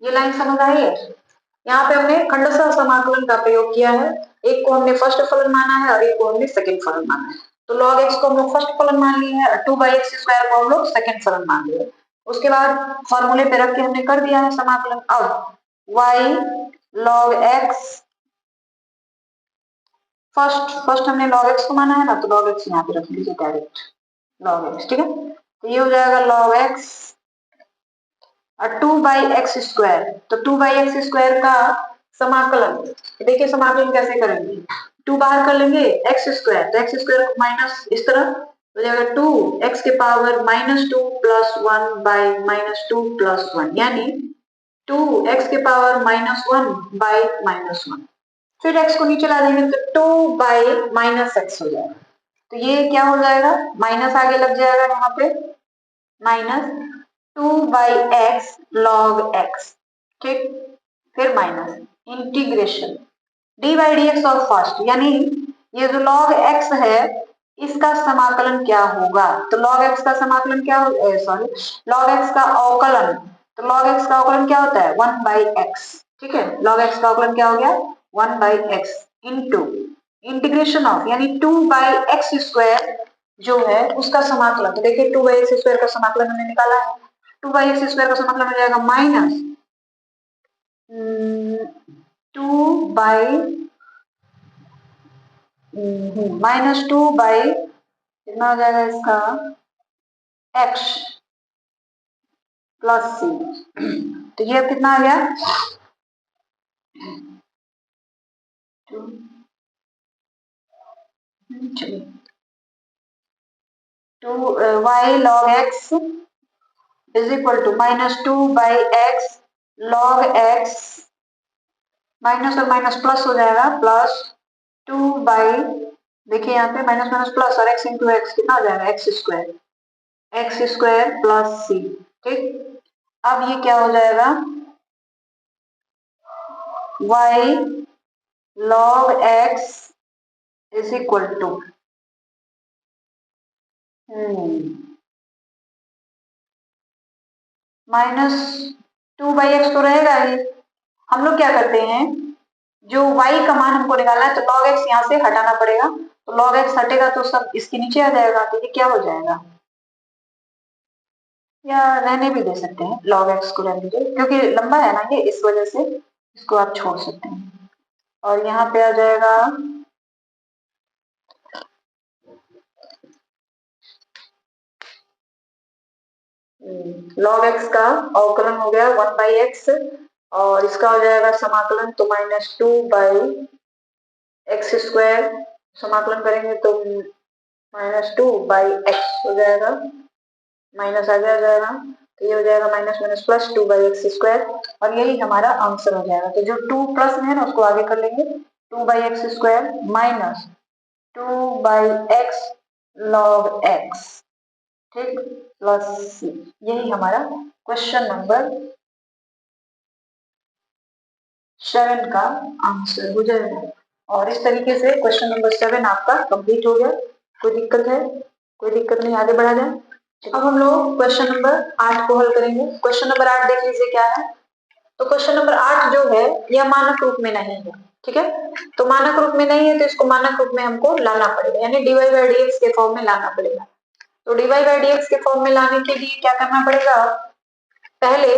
ये लाइन समझ आई है, यहाँ पे हमने खंडशः समाकलन का प्रयोग किया है, एक को हमने फर्स्ट फलन माना है और एक को हमने सेकंड फलन माना है। तो log x को हम लोग फर्स्ट फलन मान लिए है और 2/x स्क्वायर को हम लोग सेकंड फलन मान लिए। उसके बाद फॉर्मूले पे रख के हमने कर दिया है समाकलन। अब y log x, फर्स्ट हमने log x को माना है ना, तो log x यहाँ पे रख लीजिए डायरेक्ट log x। ठीक है, तो ये हो जाएगा log x और 2/x स्क्वायर, तो 2/x स्क्वायर का समाकलन, देखिए समाकलन कैसे करेंगे, 2 बाहर कर लेंगे x स्क्वायर, तो x स्क्वायर को माइनस इस तरह हो जाएगा 2x के पावर -2 प्लस 1 बाई -2 प्लस 1, यानी 2x के पावर -1 बाई -1, फिर x को नीचे ला देंगे तो 2 बाई -x हो जाएगा, तो ये क्या हो जाएगा, माइनस आगे लग जाएगा यहाँ पे, -2/x log x। ठीक, फिर minus integration d/dx of first, यानी ये जो log x है इसका समाकलन क्या होगा, तो log x का समाकलन क्या हो, सॉरी log x का अवकलन, तो log x का अवकलन क्या होता है 1/x। ठीक है, log x का अवकलन क्या हो गया 1/x इंटू इंटीग्रेशन ऑफ यानी 2/x स्क्वायर जो है उसका समाकलन, तो देखिए 2/x स्क्वायर का समाकलन हमने निकाला है, 2/x स्क्वायर का समाकलन हो जाएगा माइनस 2 बाई कितना हो जाएगा इसका x प्लस सी, तो ये कितना आ गया चलिए 2y log x is equal to -2/x log x, minus और माइनस प्लस हो जाएगा प्लस 2 बाई, देखिए यहाँ पे माइनस माइनस प्लस और x इंटू एक्स कितना हो जाएगा एक्स स्क्वायर प्लस सी। ठीक, अब ये क्या हो जाएगा y log x is equal to -2/x तो रहेगा ही, हम लोग क्या करते हैं जो y का मान हमको निकालना है तो log x यहाँ से हटाना पड़ेगा, तो log x हटेगा तो सब इसके नीचे आ जाएगा, तो ये क्या हो जाएगा, या रहने भी दे सकते हैं log x को रहने दीजिए क्योंकि लंबा है ना ये, इस वजह से इसको आप छोड़ सकते हैं, और यहाँ पे आ जाएगा log x का अवकलन हो गया 1/x और इसका हो जाएगा समाकलन तो -2/x स्क्वायर, समाकलन करेंगे तो -2/x हो जाएगा, माइनस आगे आ जाएगा, तो ये हो जाएगा माइनस माइनस प्लस 2/x², और यही हमारा आंसर हो जाएगा। तो जो 2 प्लस में है ना उसको आगे कर लेंगे, 2/x² minus 2/x log x, ठीक, प्लस c। यही हमारा क्वेश्चन नंबर 7 का आंसर हो जाएगा। और इस तरीके से क्वेश्चन नंबर 7 आपका कंप्लीट हो गया। कोई दिक्कत है? कोई दिक्कत नहीं, आगे बढ़ा जाए। अब हम लोग क्वेश्चन नंबर 8 को हल करेंगे। क्वेश्चन नंबर 8 देख लीजिए क्या है। तो क्वेश्चन नंबर 8 जो है यह मानक रूप में नहीं है, ठीक है। तो मानक रूप में नहीं है तो इसको मानक रूप में हमको लाना पड़ेगा, यानी dy/dx के फॉर्म में लाना पड़ेगा। तो dy/dx के फॉर्म में लाने के लिए क्या करना पड़ेगा, पहले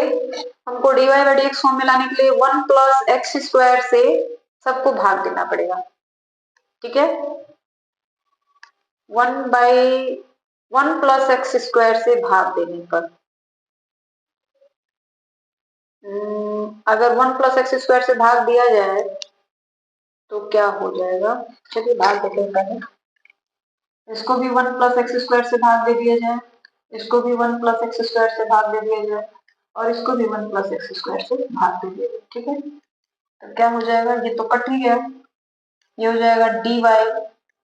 हमको dy/dx फॉर्म में लाने के लिए 1 + x² से सबको भाग देना पड़ेगा, ठीक है। 1 + x² से भाग देने पर अगर 1 + x² से भाग दिया जाए तो क्या हो जाएगा, चलिए भाग देते हैं पहले। इसको भी 1 + x² से भाग दे दिया जाए, इसको भी 1 + x² से भाग दे दिया जाए, और इसको भी 1 + x² से भाग दे दिया जाए, ठीक है। तो क्या हो जाएगा, ये तो कट ही गया, ये हो जाएगा dy,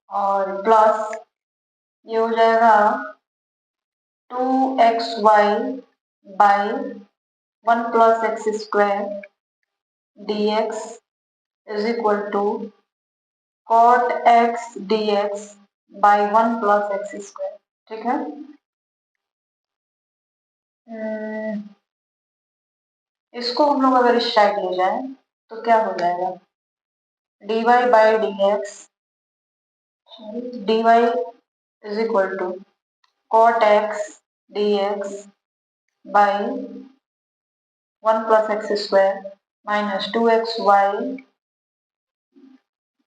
और प्लस ये हो जाएगा 2xy/1 + x² dx is equal to cot x dx by 1 + x², ठीक है। इसको हम लोग अगर इस साइड ले जाए तो क्या हो जाएगा, dy/dx is equal to cot x dx by 1 + x² minus 2xy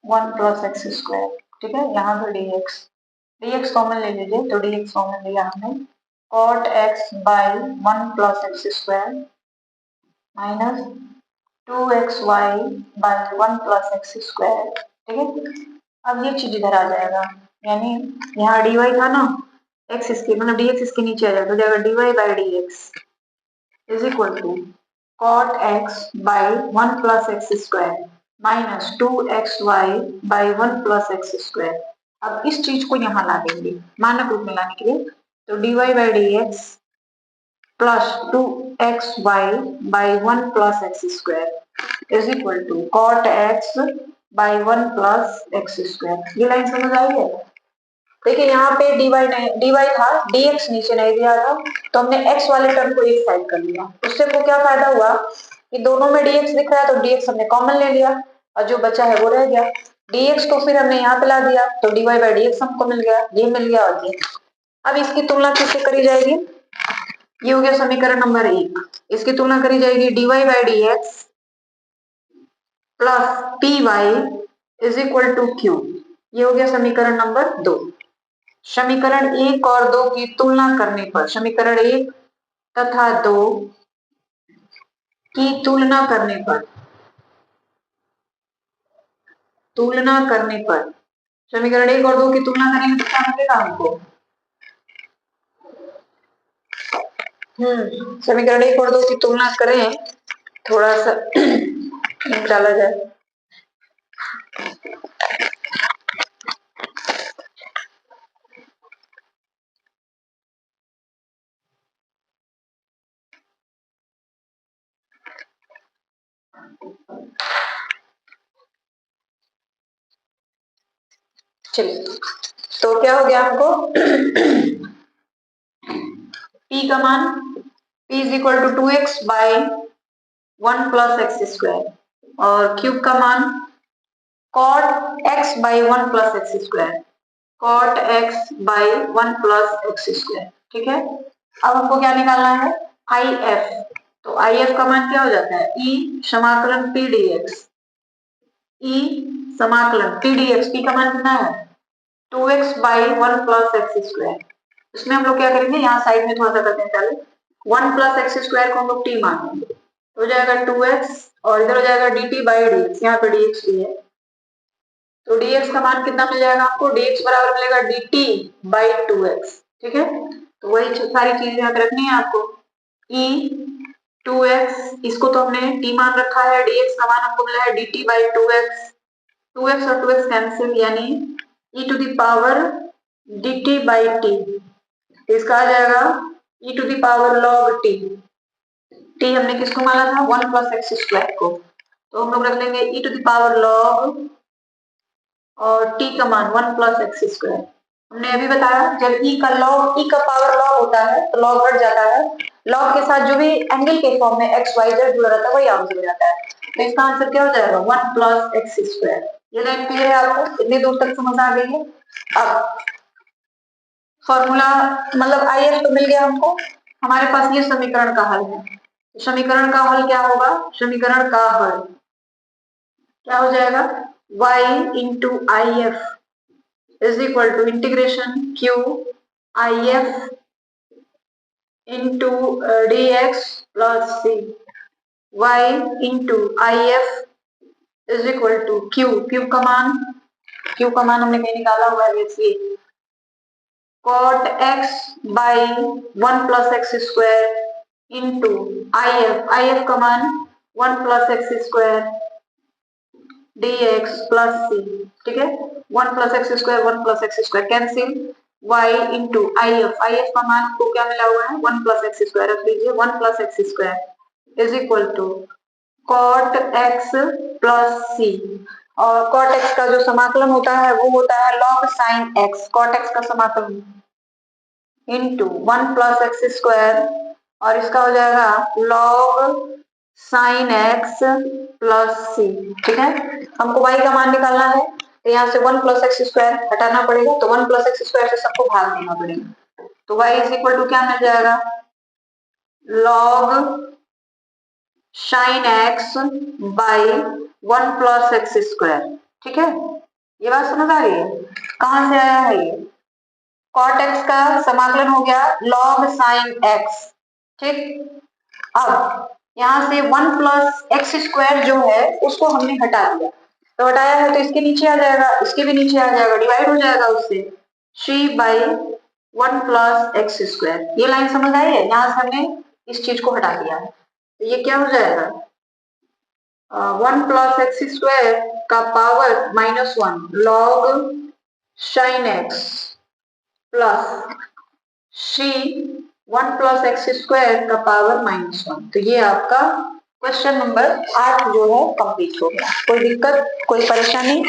1 + x², ठीक है। यहाँ पर dx कॉमन ले लीजिए, तो dx कॉमन लिया हमने, cot x by 1 + x² minus 2xy by 1 + x², ठीक है। अब ये चीज इधर आ जाएगा, यानी यहाँ dy था ना, x इसके मतलब dx इसके नीचे आ जाएगा, तो जाएगा dy/dx is equal to cot x by 1 + x² minus 2xy by 1 + x²। अब इस चीज को यहाँ ला देंगे मानक रूप में लाने के लिए, तो dy/dx plus 2xy by 1 + x² is equal to cot x by 1 + x²। ये लाइन समझ आई है? देखिए यहाँ पे dy था, dx नीचे नहीं दिया था, तो हमने x वाले टर्म को एक साइड कर लिया। उससे हमको क्या फायदा हुआ कि दोनों में dx दिख रहा है, तो dx हमने कॉमन ले लिया और जो बचा है वो रह गया। dx को फिर हमने यहाँ पे ला दिया, तो dy/dx हमको मिल गया, ये मिल गया और ये। अब इसकी तुलना किससे करी जाएगी, ये हो गया समीकरण नंबर 1। इसकी तुलना करी जाएगी dy/dx plus py is equal to q, ये हो गया समीकरण नंबर 2। समीकरण 1 और 2 की तुलना करने पर, समीकरण 1 तथा 2 की तुलना करने पर, समीकरण 1 और 2 की तुलना करेंगे तो क्या मिलेगा हमको, समीकरण 1 और 2 की तुलना करें, थोड़ा सा डाला जाए। चलिए, तो क्या हो गया हमको p का मान p is equal to 2x by 1 + x² और क्यूब का मान cot x by 1 + x², cot x by 1 + x², ठीक है। अब हमको क्या निकालना है, IF। तो IF का मान क्या हो जाता है, e समाकलन p dx, e समाकलन p dx, p का मान कितना है 2x by 1 + x²। इसमें हम लोग क्या करेंगे, यहाँ साइड में थोड़ा सा करते हैं पहले, 1 + x² को हम लोग t मान लेंगे, तो हो जाएगा 2x और इधर हो जाएगा dt/dx, यहाँ पे dx भी है, तो dx का मान कितना मिल जाएगा आपको, dx बराबर मिलेगा dt/2x, ठीक है। तो वही सारी चीजें यहाँ पे रखनी है आपको, e 2x, इसको तो हमने t मान रखा है, dx का मान हमको मिला है dt बाई 2x, 2x और 2x कैंसिल, यानी e to the power dt by t, इसका आ जाएगा e to the power log t, t हमने किसको माना था 1 प्लस एक्स स्क्वायर को, तो हम लोग रख लेंगे e to the power log और t का मान 1 प्लस एक्स स्क्वायर। हमने अभी बताया जब e का log, e का पावर log होता है तो log हट जाता है, log के साथ जो भी एंगल के फॉर्म में x y z जुड़ा रहता है वही आंसर हो जाता है, तो इसका आंसर क्या हो जाएगा 1 प्लस एक्स स्क्वायर। ये लाइन क्लियर है आपको, इतनी दूर तक समझ आ गई है। अब फॉर्मूला मतलब आई तो मिल गया हमको, हमारे पास ये समीकरण का हल है, समीकरण का हल क्या होगा, समीकरण का हल क्या हो जाएगा y into I F is equal to integration q I F into d x plus c, y into I F is equal to q का मान हमने कहीं निकाला हुआ है, देखिए cot x by 1 plus X square into I F का मान 1 plus X square dx plus सी, ठीक है 1 plus X square cancel, y into I F का मान को क्या मिला हुआ है 1 प्लस एक्स स्क्वायर, रख लीजिए 1 plus X square is equal to cot x plus C, और cot x का जो समाकलन होता है वो होता है log sin x, cot x का समाकलन इंटू 1 प्लस एक्स स्क्वायर और इसका हो जाएगा log sin x प्लस सी, ठीक है। हमको y का मान निकालना है तो यहाँ से 1 प्लस एक्स स्क्वायर हटाना पड़ेगा, तो 1 प्लस एक्स स्क्वायर से सबको भाग देना पड़ेगा, तो y इज इक्वल टू क्या मिल जाएगा log sin x by 1 plus X square, ठीक है। ये बात समझ आ रही है, कहां से आया है ये, cot x का समाकलन हो गया log sin x, ठीक। अब यहाँ से 1 प्लस एक्स स्क्वायर जो है उसको हमने हटा दिया, तो हटाया है तो इसके नीचे आ जाएगा, इसके भी नीचे आ जाएगा, डिवाइड हो जाएगा उससे 3 बाई 1 प्लस एक्स स्क्वायर। ये लाइन समझ आई है, यहाँ से हमने इस चीज को हटा दिया है, तो ये क्या हो जाएगा 1 प्लस एक्स स्क्वायर का power -1 log sin x plus C 1 plus X square का पावर -1, तो ये आपका क्वेश्चन नंबर 8 जो है कंप्लीट हो गया। कोई दिक्कत, कोई परेशानी,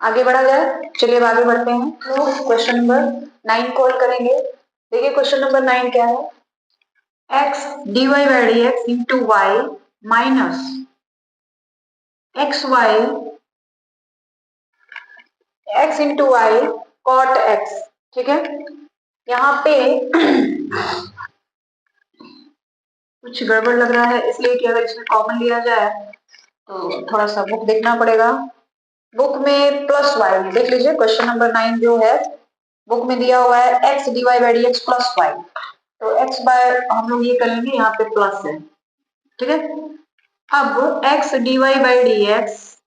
आगे बढ़ा जाए, चलिए अब आगे बढ़ते हैं, तो क्वेश्चन नंबर 9 को हल करेंगे। देखिए क्वेश्चन नंबर 9 क्या है, x dy by D x into y minus x into y cot x, ठीक है। यहाँ पे कुछ गड़बड़ लग रहा है, इसलिए कि अगर इसमें कॉमन लिया जाए तो थोड़ा सा बुक देखना पड़ेगा, बुक में प्लस वाई देख लीजिए, क्वेश्चन नंबर 9 जो है बुक में दिया हुआ है x dy by D x plus y, तो x बाय हम लोग ये कर लेंगे, यहाँ पे प्लस है, ठीक है। अब x dy by D x,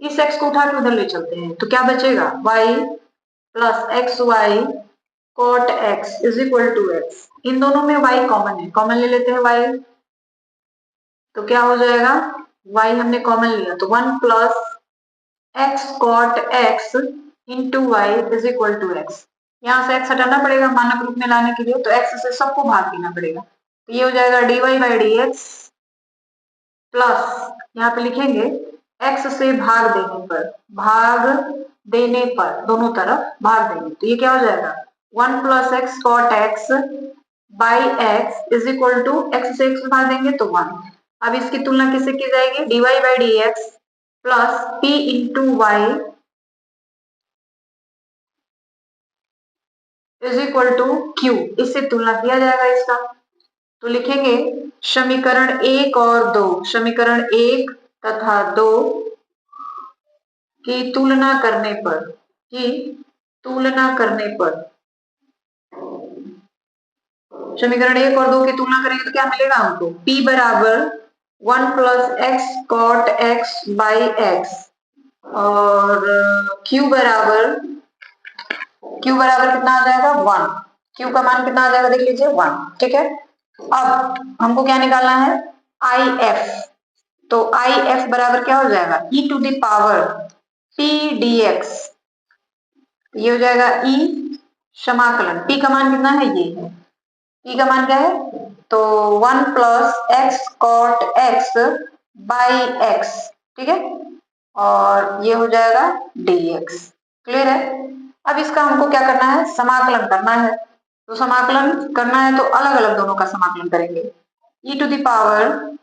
इस x को उठा के उधर ले चलते हैं तो क्या बचेगा y plus x y cot x is equal to x, इन दोनों में y कॉमन है, कॉमन ले लेते हैं y, तो क्या हो जाएगा y हमने कॉमन लिया तो 1 plus x cot x into Y is equal to x, यहाँ से x हटाना पड़ेगा मानक रूप में लाने के लिए, तो x से सबको भाग देना पड़ेगा, तो ये हो जाएगा dy by D x plus यहाँ पे लिखेंगे x से भाग देने पर दोनों तरफ भाग देंगे, तो ये क्या हो जाएगा 1 plus x cot x by x is equal to x से x भाग देंगे तो 1। अब इसकी तुलना किससे की जाएगी dy by D x plus p into Y is equal to q, इससे तुलना किया जाएगा इसका, तो लिखेंगे समीकरण 1 और 2, समीकरण 1 तथा 2 की तुलना करने पर समीकरण 1 और 2 की तुलना करेंगे तो क्या मिलेगा हमको p बराबर 1 plus x cot x by x और q बराबर कितना आ जाएगा 1, Q का मान कितना आ जाएगा देख लीजिए 1, ठीक है। अब हमको क्या निकालना है, IF। तो IF बराबर क्या हो जाएगा, e to the power p dx। ये हो जाएगा e समाकलन, p का मान कितना है, ये है, p का मान क्या है, तो 1 plus x cot x by x, ठीक है, और ये हो जाएगा dx। क्लियर है। अब इसका हमको क्या करना है, समाकलन करना है। तो समाकलन करना है तो अलग अलग दोनों का समाकलन करेंगे। e to the power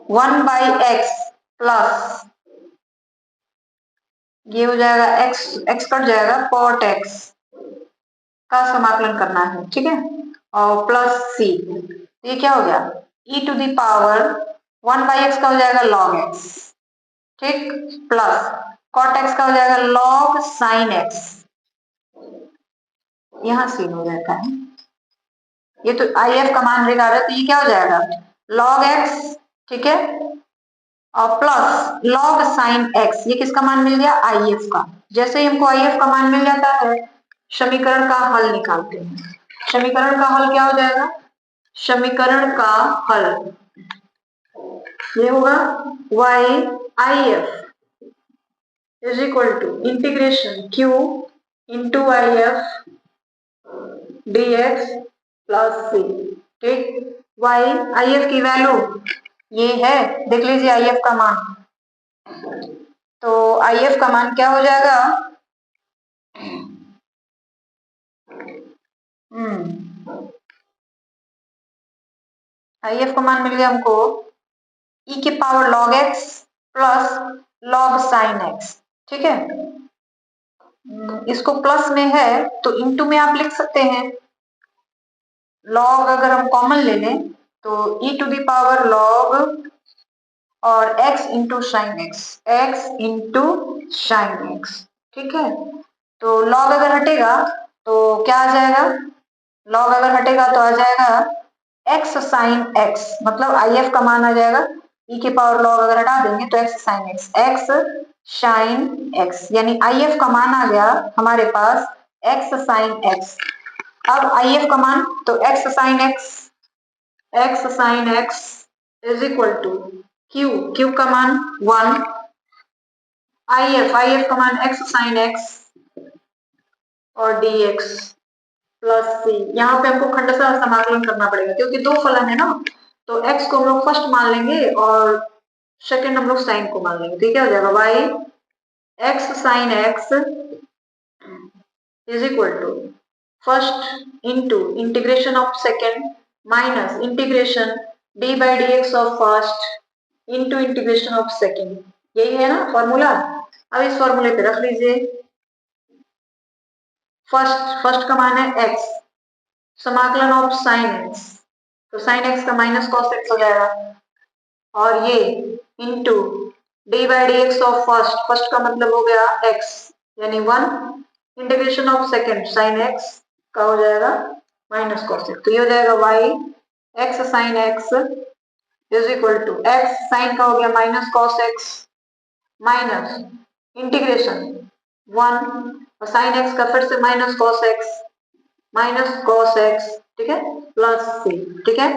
1 by x plus, ये हो जाएगा x, x कट जाएगा, कॉट x का समाकलन करना है, ठीक है, और प्लस c। ये क्या हो गया, e to the power 1 by x का हो जाएगा log x, ठीक, प्लस कॉट x का हो जाएगा log sin x। यहां sin हो जाता है, ये तो IF का मान निकाला, तो ये क्या हो जाएगा log x, ठीक है, और प्लस log sin x। ये किसका मान मिल गया, IF का। जैसे ही हमको IF का मान मिल जाता है, समीकरण का हल निकालते हैं। समीकरण का हल क्या हो जाएगा, समीकरण का हल ये होगा YIF is equal to integration Q into IF dx plus c, ठीक। YIF की वैल्यू ये है, देख लीजिए IF का मान। तो IF का मान क्या हो जाएगा, IF का मान मिल गया हमको e के power log x plus log sin x, ठीक है। इसको प्लस में है तो इनटू में आप लिख सकते हैं। log अगर हम कॉमन ले लें तो e to the power log और x into sine x, x into sine x, ठीक है। तो log अगर हटेगा तो क्या आ जाएगा, log अगर हटेगा तो आ जाएगा x साइन x, मतलब IF का मान आ जाएगा e के पावर log अगर हटा देंगे तो x sine x, x sine x, यानी IF का मान आ गया हमारे पास x साइन x। अब IF का मान तो x sine x is equal to q का मान 1, IF का मान x साइन x और dx प्लस c। यहाँ पे हमको खंडशः समाकलन करना पड़ेगा क्योंकि दो फलन है ना, तो x को हम लोग फर्स्ट मान लेंगे और सेकंड हम लोग साइन को मान लेंगे, तो क्या हो जाएगा y x sine x is equal to first into integration of second minus integration d by D x of first into integration of second. यही है ना फॉर्मूला। अब इस फॉर्मूले पे रख लीजिए, फर्स्ट का मान है x, समाकलन ऑफ साइन x, तो साइन x का माइनस कॉस x हो जाएगा, और ये into d by D x of first का मतलब हो गया x, यानी 1, integration of second sine x का हो जाएगा माइनस कॉस x। तो ये हो जाएगा y x sine x is equal to x sine का हो गया minus cos x minus integration 1 और साइन x का फिर से माइनस कॉस x, ठीक है, प्लस c, ठीक है।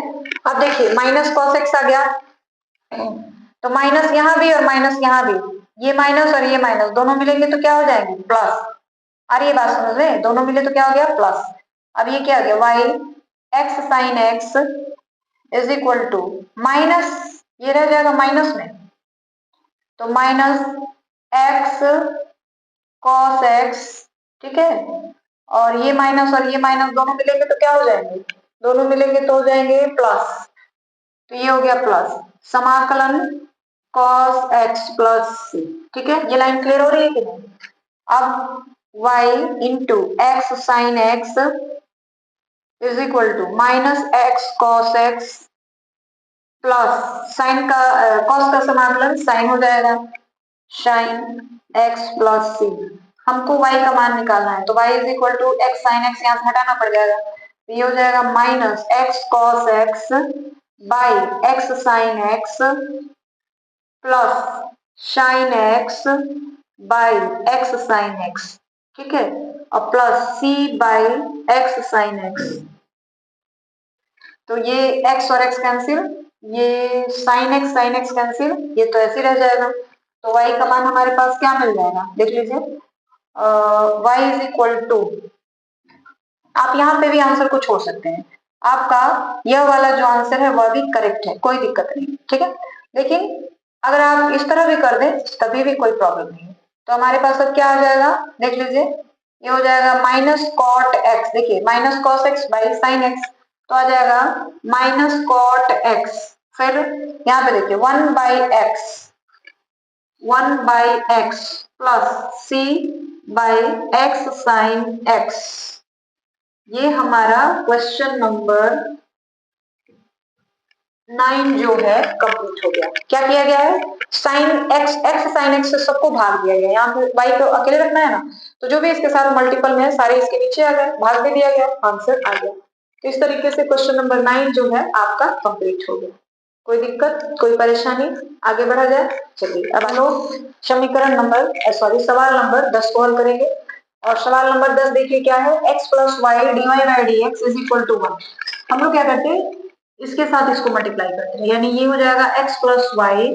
अब देखिए माइनस कॉस x आ गया, तो माइनस यहाँ भी और माइनस यहाँ भी, ये माइनस और ये माइनस दोनों मिलेंगे तो क्या हो जाएंगे प्लस। अरे ये बात समझ रहे, दोनों मिले तो क्या हो गया प्लस। अब ये क्या हो गया y x sine x is equal to minus, ये रह जाएगा माइनस में, तो माइनस x कॉस x, ठीक है, और ये माइनस दोनों मिलेंगे तो क्या हो जाएंगे, दोनों मिलेंगे तो हो जाएंगे प्लस, तो ये हो गया प्लस समाकलन cos x प्लस c, ठीक है। ये लाइन क्लियर हो रही है कि नहीं। अब y into x sine x is equal to minus x cos x plus sine का cos का समाकलन साइन हो जाएगा, साइन x प्लस c। हमको y का मान निकालना है, तो y is equal to x sine x, यहाँ से हटाना पड़ जाएगा, तो ये हो जाएगा minus x cos x by x sine x plus sine x by x sine x, ठीक है। और plus c by x sine x. तो ये x और x कैंसिल, ये साइन एक्स कैंसिल, ये तो ऐसे रह जाएगा। तो y का मान हमारे पास क्या मिल जाएगा, देख लीजिए, y इज इक्वल टू, आप यहाँ पे भी आंसर को छोड़ सकते हैं, आपका यह वाला जो आंसर है वह भी करेक्ट है, कोई दिक्कत नहीं, ठीक है। लेकिन अगर आप इस तरह भी कर दें तभी भी कोई प्रॉब्लम नहीं है। तो हमारे पास अब क्या आ जाएगा, देख लीजिए, ये हो जाएगा माइनस कॉट एक्स, देखिए minus cos x by sine x, तो आ जाएगा माइनस कॉट एक्स, फिर यहाँ पे देखिए 1/x plus c by x sine x. ये हमारा क्वेश्चन नंबर 9 जो है कंप्लीट हो गया। क्या किया गया है, साइन एक्स साइन एक्स से सबको भाग दिया गया, यहाँ पे y को अकेले रखना है ना, तो जो भी इसके साथ मल्टीपल में है सारे इसके नीचे आ गए, भाग भी दिया गया, आंसर आ गया। तो इस तरीके से क्वेश्चन नंबर 9 जो है आपका कंप्लीट हो गया। कोई दिक्कत, कोई परेशानी, आगे बढ़ा जाए। चलिए अब हम लोग समीकरण नंबर सवाल नंबर 10 को हल करेंगे। और सवाल नंबर 10 देखिए क्या है, x plus y d y by D x is equal to 1। हम लोग क्या करते हैं, इसके साथ इसको मल्टीप्लाई करते हैं, यानी ये हो जाएगा x plus y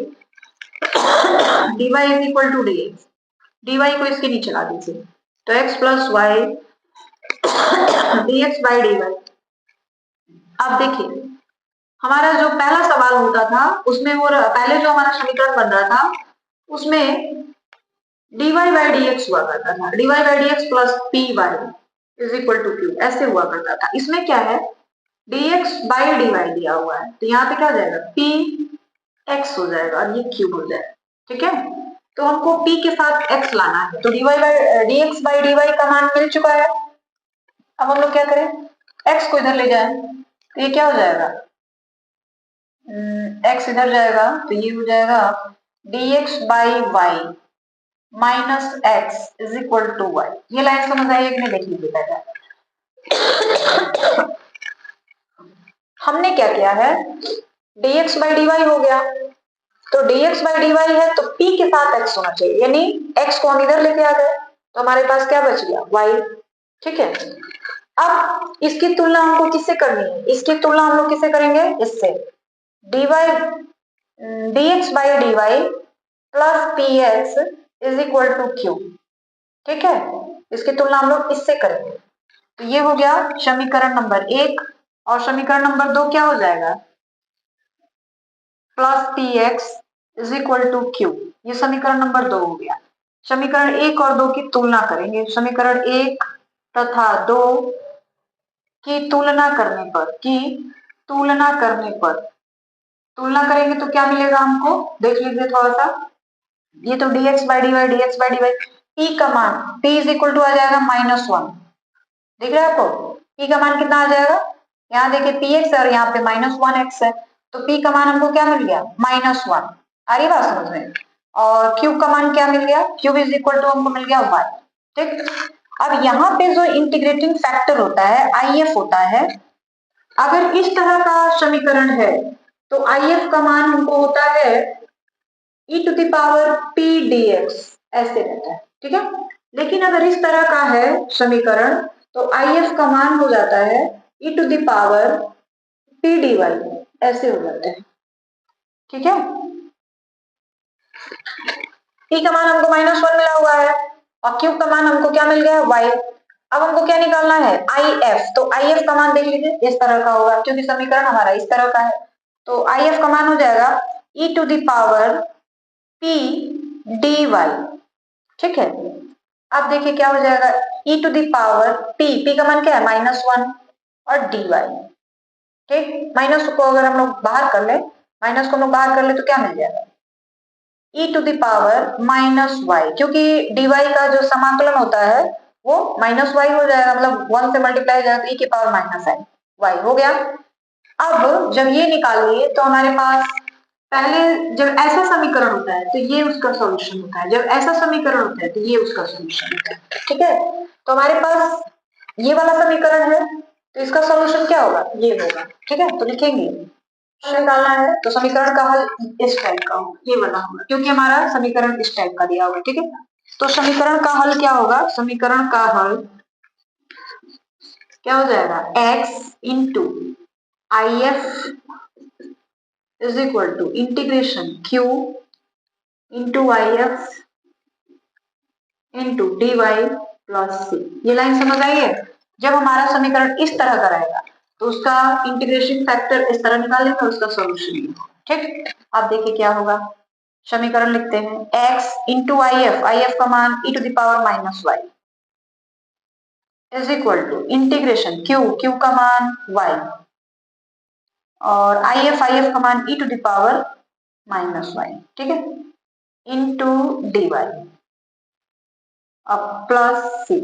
d y is equal to d x, d y को इसके नीचे ला दीजिए, तो x plus y d x by d y. अब देखिए हमारा जो पहला सवाल होता था उसमें वो पहले जो हमारा समीकरण बन रहा था उसमें dy बाई dx हुआ करता था, dy by dx plus py is equal to q, ऐसे हुआ करता था। इसमें क्या है, dx बाई dy दिया हुआ है, तो यहाँ पे क्या हो जाएगा, px हो जाएगा और ये q हो जाएगा, ठीक है। तो हमको p के साथ x लाना है, तो dx बाई dy का मान मिल चुका है। अब हम लोग क्या करें, x को इधर ले जाए, तो ये क्या हो जाएगा, x इधर जाएगा तो ये हो जाएगा dx by y minus x is equal to y. ये लाइन समझ आई है कि नहीं, देख लीजिए पहले। हमने क्या किया है, dx बाई डी हो गया, तो dx बाई डी है तो p के साथ x होना चाहिए, यानी x को हम इधर लेके आ गए, तो हमारे पास क्या बच गया, y, ठीक है। अब इसकी तुलना हमको किससे करनी है, इसकी तुलना हम लोग किससे करेंगे, इससे dx by d plus p x is equal to q, ठीक है। इसकी तुलना हम लोग इससे करेंगे, तो ये हो गया समीकरण नंबर 1, और समीकरण नंबर 2 क्या हो जाएगा, plus p x is equal to q, ये समीकरण नंबर 2 हो गया। समीकरण 1 और 2 की तुलना करेंगे, समीकरण 1 तथा 2 की तुलना करने पर तुलना करेंगे तो क्या मिलेगा हमको, देख लीजिए थोड़ा सा, ये तो dx by d y p का मान p इज इक्वल टू आ जाएगा -1, दिख रहा है आपको, p का मान कितना आ जाएगा, यहाँ देखिए px और यहाँ पे -1x है, तो p का मान हमको क्या मिल गया, -1, आ रही बात समझ में। और q का मान क्या मिल गया, q इज इक्वल टू हमको मिल गया y, ठीक। अब यहाँ पे जो इंटीग्रेटिंग फैक्टर होता है if होता है, अगर इस तरह का समीकरण है तो if का मान हमको होता है e to the power p dx, ऐसे रहता है, ठीक है। लेकिन अगर इस तरह का है समीकरण तो if का मान हो जाता है e to the power p dy, ऐसे हो जाता है, ठीक है। p का मान हमको -1 मिला हुआ है और q का मान हमको क्या मिल गया, y। अब हमको क्या निकालना है, if, तो if का मान देख लीजिए इस तरह का होगा, क्योंकि समीकरण हमारा इस तरह का है, तो if का मान हो जाएगा e to the power p dy, ठीक है। अब देखिए क्या हो जाएगा, e to the power p का मान क्या है, -1 और dy, ठीक। माइनस को अगर हम लोग बाहर कर ले, माइनस को हम लोग बाहर कर ले तो क्या मिल जाएगा, e to the power -y, क्योंकि dy का जो समाकलन होता है वो -y हो जाएगा, मतलब 1 से मल्टीप्लाई हो जाएगा तो e की पावर -y हो गया। अब जब ये निकालिए तो हमारे पास पहले जब ऐसा समीकरण होता है तो ये उसका सॉल्यूशन होता है, जब ऐसा समीकरण होता है तो ये उसका सॉल्यूशन होता है, ठीक है। तो हमारे पास ये वाला समीकरण है तो इसका सॉल्यूशन क्या होगा, ये होगा, ठीक है। तो लिखेंगे निकालना है तो समीकरण का हल इस टाइप का होगा, ये वाला होगा, क्योंकि हमारा समीकरण इस टाइप का दिया हुआ है, ठीक है। तो समीकरण का हल क्या होगा, समीकरण का हल क्या हो जाएगा, x into I F is equal to integration q into I F into D Y plus C. ये लाइन समझ आई है। जब हमारा समीकरण इस तरह का रहेगा तो उसका इंटीग्रेशन फैक्टर इस तरह निकालेंगे, उसका सॉल्यूशन। ठीक, अब देखिए क्या होगा। समीकरण लिखते हैं, x इंटू आई एफ का मान e to the power minus y is equal to integration q का मान y और आई एफ का मान e to the power minus y, ठीक है, इंटू डी वाई अब प्लस सी।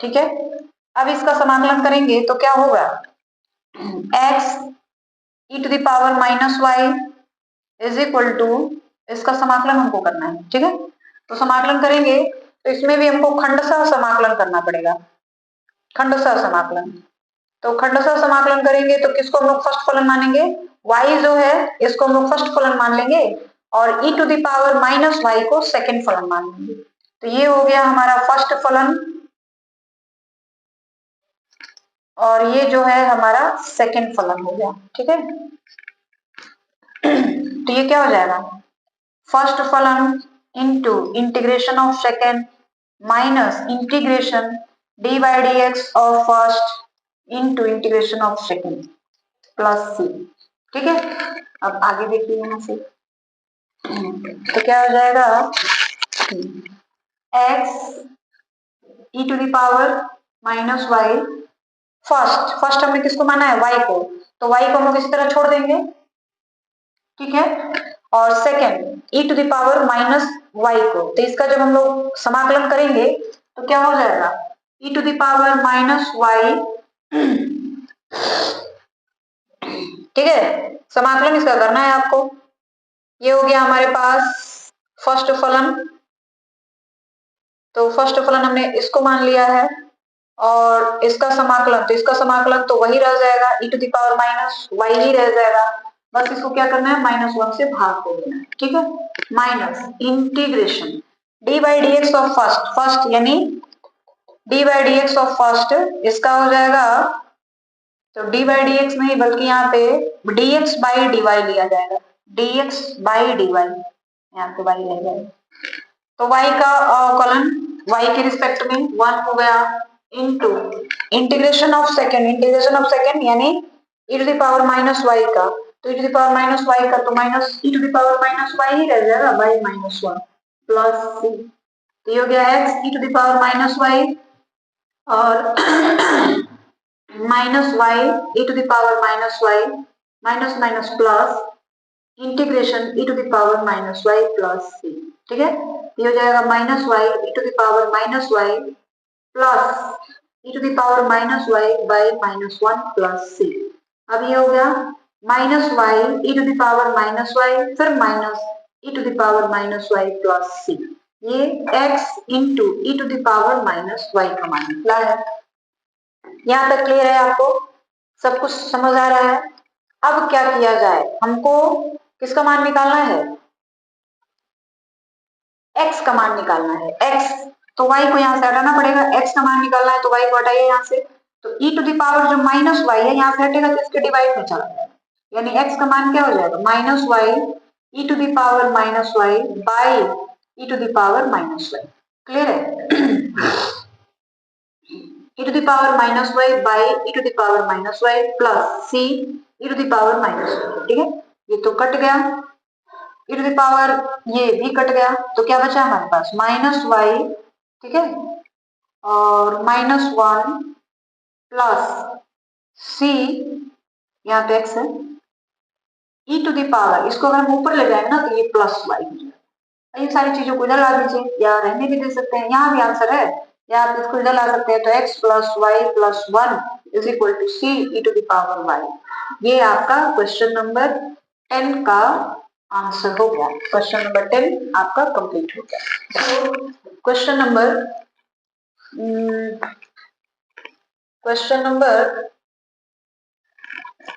ठीक है, अब इसका समाकलन करेंगे तो क्या होगा, x e to the power minus y is equal to, इसका समाकलन हमको करना है। ठीक है, तो समाकलन करेंगे तो इसमें भी हमको खंडशः समाकलन करना पड़ेगा, खंडशः समाकलन। तो खंडशः समाकलन करेंगे तो किसको हम लोग फर्स्ट फलन मानेंगे, y जो है इसको हम लोग फर्स्ट फलन मान लेंगे और e to the power minus y को सेकंड फलन मान लेंगे। तो ये हो गया हमारा फर्स्ट फलन और ये जो है हमारा सेकंड फलन हो गया। ठीक है, तो ये क्या हो जाएगा, फर्स्ट फलन into integration of second minus integration D by D x of first into integration of second plus सी। ठीक है, अब आगे देखिए यहां से, तो क्या हो जाएगा, x e to the power minus y, first हमने किसको माना है, y को, तो y को हम लोग इस तरह छोड़ देंगे। ठीक है, और second e to the power minus y को, तो इसका जब हम लोग समाकलन करेंगे तो क्या हो जाएगा, e to the power minus y. ठीक है, समाकलन इसका करना है आपको। ये हो गया हमारे पास फर्स्ट फलन, तो फर्स्ट फलन हमने इसको मान लिया है और इसका समाकलन, तो इसका समाकलन तो वही रह जाएगा, e to the power minus y ही रह जाएगा, बस इसको क्या करना है, -1 से भाग कर देना है। ठीक है, minus integration D by D x of first यानी D by D x of first, इसका हो जाएगा, तो डी बाई डी एक्स नहीं बल्कि यहाँ पे d x by d y लिया जाएगा, d x by d y, यहाँ पे वाई रह जाएगा, तो y का अवकलन y के रिस्पेक्ट में 1 हो गया इनटू इंटीग्रेशन ऑफ सेकंड यानी e to the power minus Y का, तो e to the power minus Y का तो minus e to the power minus y ही रह जाएगा बाई -1 प्लस सी। तो ये हो गया x e to the power minus Y और minus Y e to the power minus Y minus minus plus integration e to the power minus Y plus सी। ठीक है, ये हो जाएगा minus Y e to the power minus Y plus e to the power minus Y by -1 plus C. अब ये हो गया minus Y e to the power minus Y फिर minus e to the power minus Y plus C. ये x into e to the power minus Y का मान निकला है। यहाँ तक क्लियर है आपको, सब कुछ समझ आ रहा है। अब क्या किया जाए, हमको किसका मान निकालना है, x का मान निकालना है। x तो y को यहाँ से हटाना पड़ेगा, x का मान निकालना है तो y को हटाइए यहाँ से, तो e टू द पावर जो माइनस वाई है यहाँ से हटेगा तो इसके डिवाइड में चला जाएगा, यानी x का मान क्या हो जाएगा, minus Y e to the power minus Y by e to the power minus y. Clear है, e to the power minus Y by e to the power minus Y plus c e to the power minus y. ठीक है, ये तो cut गया, e to the power ये भी cut गया, तो क्या बचा हमारे पास माइनस वाई, ठीक है, और -1 प्लस c, यहाँ पे x है, e टू द पावर, इसको अगर हम ऊपर ले जाए ना तो ये प्लस वाई हो जाएगा। ये सारी चीजों को इधर ला दीजिए या रहने भी दे सकते हैं, यहाँ भी आंसर है या आप इसको इधर ला सकते हैं, तो x plus y plus 1 is equal to c e to the power y. ये आपका क्वेश्चन नंबर 10 का आंसर हो गया। क्वेश्चन नंबर 10 आपका कंप्लीट हो गया। क्वेश्चन नंबर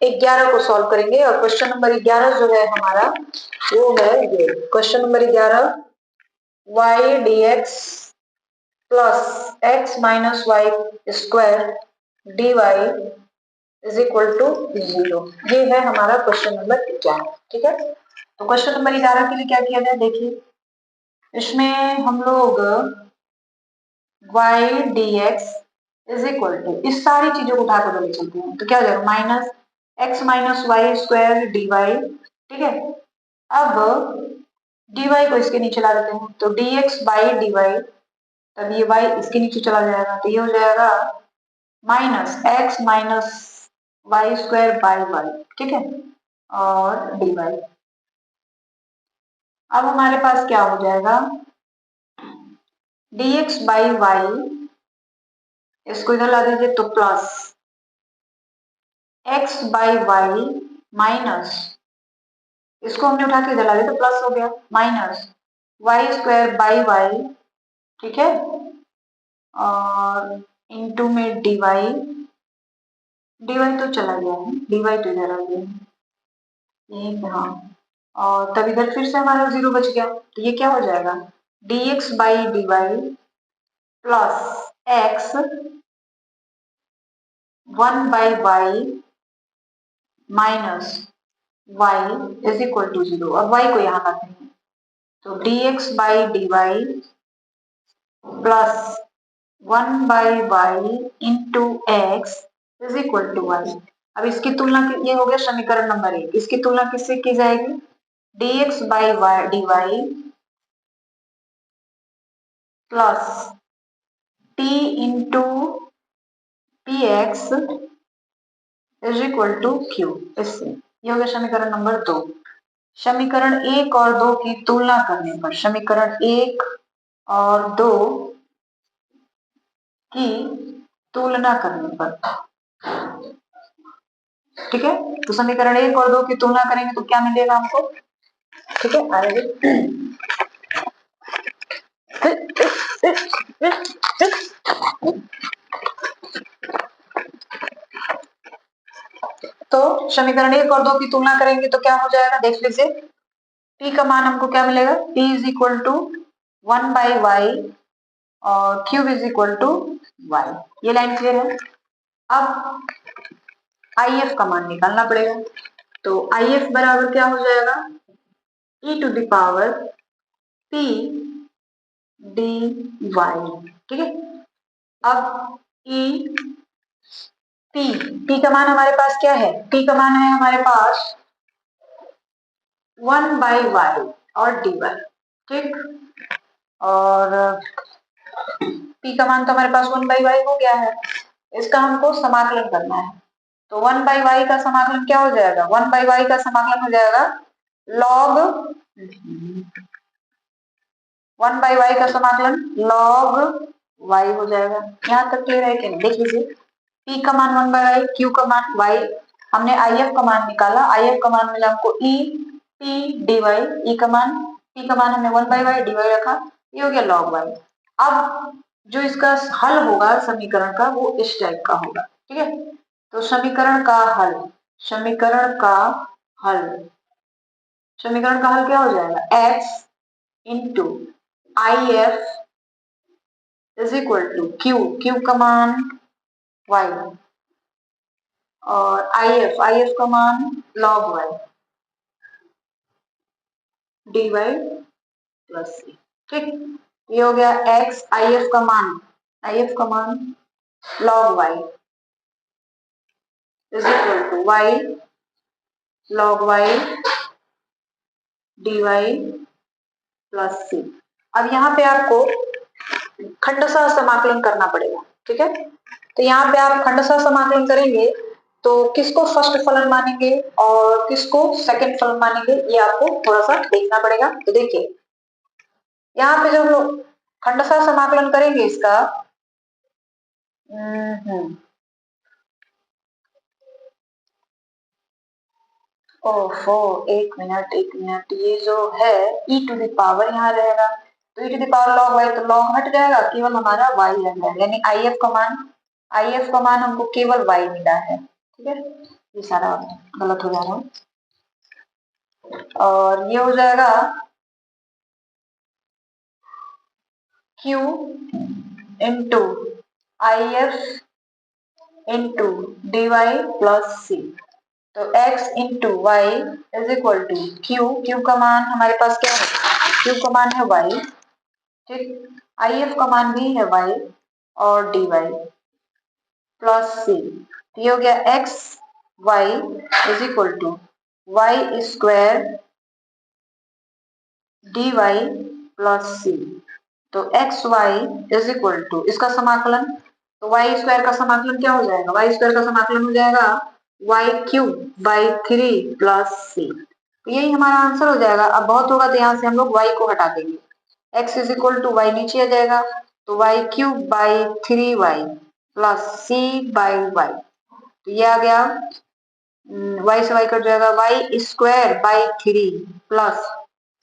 11 को सॉल्व करेंगे और क्वेश्चन नंबर 11 जो है हमारा वो है ये question number 11, y dx plus x minus y square dy is equal to 0। ये है हमारा क्वेश्चन नंबर 11। ठीक है, तो क्वेश्चन नंबर 11 के लिए क्या किया जाए देखिए, इसमें हम लोग y dx is equal to इस सारी चीजों को उठा कर ले चलते हैं, तो क्या हो जाएगा minus x minus y square D y. ठीक है, अब dy को इसके नीचे ला देते हैं, तो dx बाई dy, तब ये y इसके नीचे चला जाएगा, तो ये हो जाएगा minus x minus y square by y. ठीक है, और dy। अब हमारे पास क्या हो जाएगा dx बाई वाई, इसको इधर ला दीजिए तो plus x by y minus, इसको हमने उठा के इधर ला दिया तो प्लस हो गया minus y square by y. ठीक है, और इनटू में dy, dy तो चला गया है, dy तो इधर आ गया ये हाँ, और तब इधर फिर से हमारा 0 बच गया, तो ये क्या हो जाएगा dx by dy plus x 1 by y minus y is equal to 0। अब y को यहाँ लाते हैं, तो dx by dy plus 1 by y into x is equal to y. अब इसकी तुलना, ये हो गया समीकरण नंबर 1, इसकी तुलना किससे की जाएगी dx by y d Y plus t into p x is equal to q. इससे ये हो गया समीकरण नंबर 2। समीकरण 1 और 2 की तुलना करने पर, समीकरण 1 और 2 की तुलना करने पर, ठीक है, तो समीकरण 1 और 2 की तुलना करेंगे तो क्या मिलेगा हमको। ठीक है, आगे तो समीकरण 1 और 2 की तुलना करेंगे तो क्या हो जाएगा देख लीजिए, p का मान हमको क्या मिलेगा, p is equal to 1 by y और q is equal to y. ये लाइन क्लियर है। अब if का मान निकालना पड़ेगा, तो if बराबर क्या हो जाएगा e to the power p dy। ठीक है, अब e p का मान हमारे पास क्या है, p का मान है हमारे पास 1 बाई वाई और dy। ठीक, और p का मान तो हमारे पास 1 बाई वाई हो गया है, इसका हमको समाकलन करना है, तो 1 बाई वाई का समाकलन क्या हो जाएगा, 1 बाई वाई का समाकलन हो जाएगा लॉग 1 बाई वाई का समाकलन लॉग वाई हो जाएगा। यहाँ तक क्लियर है कि नहीं, देख लीजिए p का मान 1 बाई वाई, q का मान y, हमने if का मान निकाला, if का मान मिला हमको e p dy, e का मान p का मान हमने 1 बाई वाई dy रखा, ये हो गया log y। अब जो इसका हल होगा समीकरण का वो इस टाइप का होगा। ठीक है, तो समीकरण का हल, समीकरण का हल, समीकरण का हल क्या हो जाएगा x into if is equal to q का मान y और if का मान log y dy plus c। ठीक, ये हो गया x if का मान log y is equal to y log y dy plus c। अब यहाँ पे आपको खंडशः समाकलन करना पड़ेगा। ठीक है, तो यहाँ पे आप खंडशः समाकलन करेंगे तो किसको फर्स्ट फलन मानेंगे और किसको सेकंड फलन मानेंगे, ये आपको थोड़ा सा देखना पड़ेगा। तो देखिए यहाँ पे जब लोग खंडशः समाकलन करेंगे इसका, ओफो एक मिनट, ये जो है e टू द पावर यहाँ रहेगा, तो e to the power log y, तो log हट जाएगा, केवल हमारा y रह जाएगा, यानी if का मान हमको केवल y मिला है। ठीक है, ये सारा गलत हो जा रहा है, और ये हो जाएगा q into if into D Y plus C. तो x into Y is equal to Q का मान हमारे पास क्या है, क्यू का मान है y, ठीक, आई एफ का मान भी है y और डी वाई प्लस सी। ये हो गया X Y is equal to Y square D Y plus C. तो X Y is equal to इसका समाकलन, तो वाई स्क्वायर का समाकलन क्या हो जाएगा, वाई स्क्वायर का समाकलन हो जाएगा Y cube by 3 plus C. तो यही हमारा आंसर हो जाएगा। अब बहुत होगा तो यहाँ से हम लोग वाई को हटा देंगे, x is equal to y नीचे आ जाएगा, तो y cube by 3y plus c by y. तो ये आ गया वाई से वाई कट जाएगा, y square by 3 plus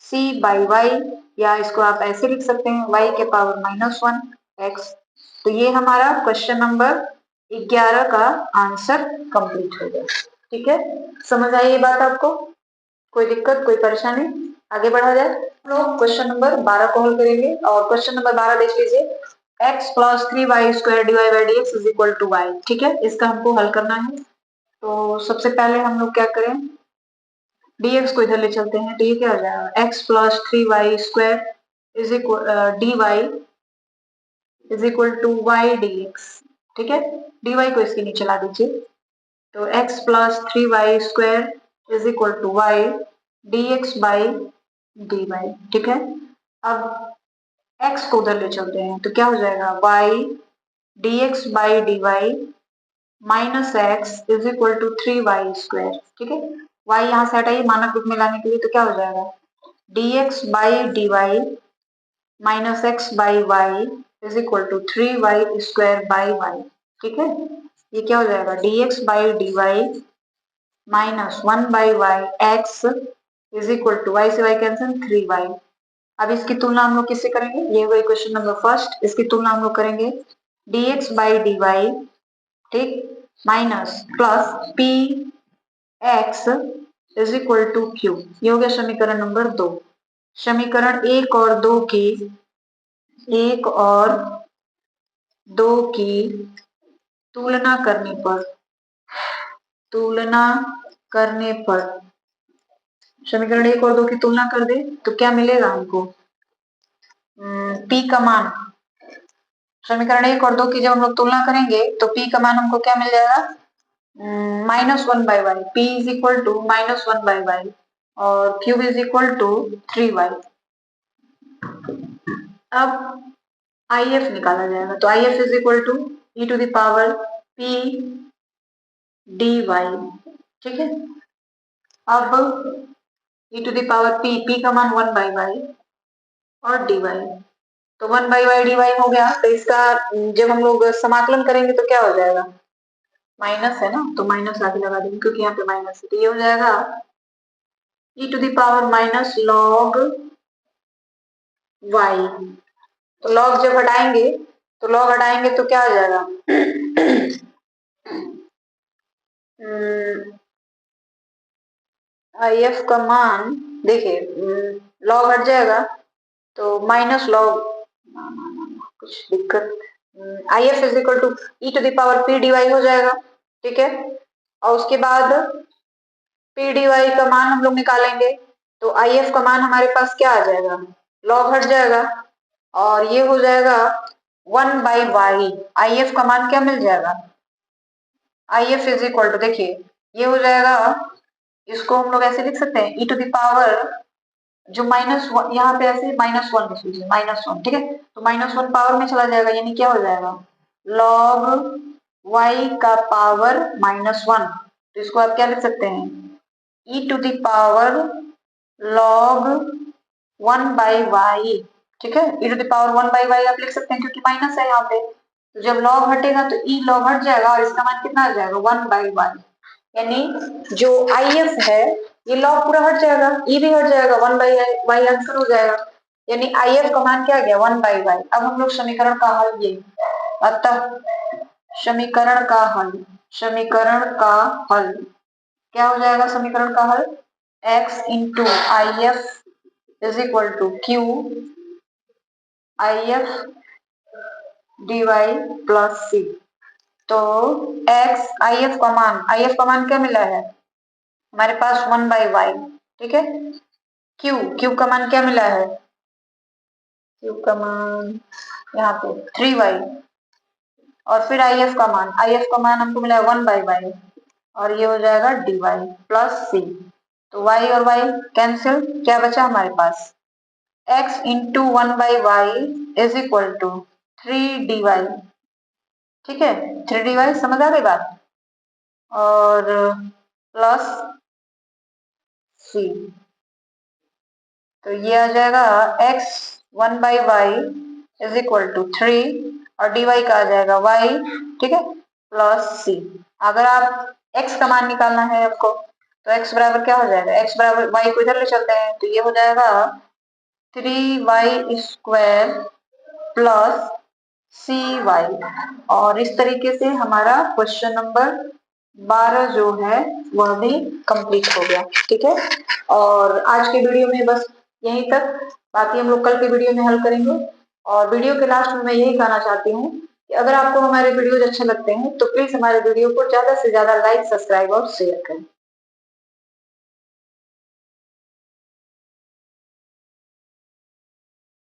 c by y, या इसको आप ऐसे लिख सकते हैं वाई के पावर -1 एक्स। तो ये हमारा क्वेश्चन नंबर 11 का आंसर कंप्लीट हो गया। ठीक है, समझ आई ये बात आपको, कोई दिक्कत कोई परेशानी, आगे बढ़ा जाए। हम लोग क्वेश्चन नंबर 12 को हल करेंगे, और क्वेश्चन नंबर 12 देख लीजिए, x plus 3y square D y by D x is equal to y. ठीक है, इसका हमको हल करना है। तो सबसे पहले हम लोग क्या करें, dx को इधर ले चलते हैं, तो ये क्या हो जाएगा, x plus 3y square is equal d y is equal to y d x. ठीक है, डी वाई को इसके नीचे ला दीजिए, तो x plus 3y square is equal to y d x by d y. ठीक है, अब x को उधर ले चलते हैं, तो क्या हो जाएगा, y d x by d y minus x is equal to 3y square. ठीक है, y यहाँ से हटाइए मानक रूप में लाने के लिए, तो क्या हो जाएगा, d x by d y minus x by y is equal to 3y square by y. ठीक है, ये क्या हो जाएगा, d x by d y minus 1 by y x is equal to y से वाई कैंसिल 3y। अब इसकी तुलना हम लोग किससे करेंगे, ये हुआ क्वेश्चन नंबर फर्स्ट, इसकी तुलना हम लोग करेंगे dx बाई डी वाई, ठीक, minus plus p x is equal to q. ये हो गया समीकरण नंबर 2। समीकरण 1 और 2 की तुलना करने पर समीकरण 1 और 2 की तुलना कर दे तो क्या मिलेगा हमको, P का मान, समीकरण 1 और 2 की जब हम लोग तुलना करेंगे तो P का मान हमको क्या मिल जाएगा, -1 by y, P is equal to -1 by y और Q is equal to 3y। अब IF निकाला जाएगा, तो IF is equal to e to the power P d y. ठीक है, अब e to the power P का मान 1 बाई वाई और डी वाई, तो 1 बाई वाई डी वाई हो गया। तो इसका जब हम लोग समाकलन करेंगे तो क्या हो जाएगा, माइनस है ना, तो माइनस आगे लगा देंगे क्योंकि यहाँ पे माइनस है, तो ये हो जाएगा e to the power minus log y. तो लॉग जब हटाएंगे तो क्या हो जाएगा आई एफ का मान देखिए, लॉग हट जाएगा तो माइनस लॉग, कुछ दिक्कत, I F is equal to E to the power p d y हो जाएगा। ठीक है, और उसके बाद पी डी वाई का मान हम लोग निकालेंगे, तो आई एफ का मान हमारे पास क्या आ जाएगा, लॉग हट जाएगा और ये हो जाएगा 1 बाई वाई। आई एफ का मान क्या मिल जाएगा, I F is equal to, देखिए ये हो जाएगा, इसको हम लोग ऐसे लिख सकते हैं ई टू द पावर जो -1, यहाँ पे ऐसे -1 लिख लीजिए, -1। ठीक है, तो -1 पावर में चला जाएगा, यानी क्या हो जाएगा, log y का पावर -1। तो इसको आप क्या लिख सकते हैं, e to the power log 1 by y. ठीक है, e to the power 1 by y आप लिख सकते हैं क्योंकि माइनस है यहाँ पे, तो जब log हटेगा तो e log हट जाएगा और इसका मान कितना आ जाएगा, 1 बाई वाई, यानी जो IF है ये लॉग पूरा हट जाएगा, ई भी हट जाएगा, 1 बाई वाई आंसर हो जाएगा, यानी IF का मान क्या आ गया, 1 बाई वाई। अब हम लोग समीकरण का हल, ये अतः समीकरण का हल क्या हो जाएगा, समीकरण का हल x into IF is equal to Q IF D Y plus C. तो x IF का मान क्या मिला है हमारे पास 1/y, ठीक है। q का मान क्या मिला है, q का मान यहाँ पे 3y, और फिर IF का मान हमको मिला है 1/y, और ये हो जाएगा dy प्लस c। तो y और y कैंसिल, क्या बचा हमारे पास x into 1/y is equal to 3dy, ठीक है। 3dy समझ आ गई बात, और प्लस c। तो ये आ जाएगा x 1/y is equal to 3 और dy का आ जाएगा y, ठीक है, प्लस c। अगर आप x का मान निकालना है आपको तो x बराबर क्या हो जाएगा, x बराबर y को इधर ले चलते हैं तो ये हो जाएगा 3y² प्लस cy। और इस तरीके से हमारा क्वेश्चन नंबर 12 जो है वह भी कंप्लीट हो गया, ठीक है। और आज के वीडियो में बस यहीं तक, बाकी हम लोग कल के वीडियो में हल करेंगे। और वीडियो के लास्ट में मैं यही कहना चाहती हूँ कि अगर आपको हमारे वीडियोज अच्छे लगते हैं तो प्लीज हमारे वीडियो को ज्यादा से ज्यादा लाइक, सब्सक्राइब और शेयर करें।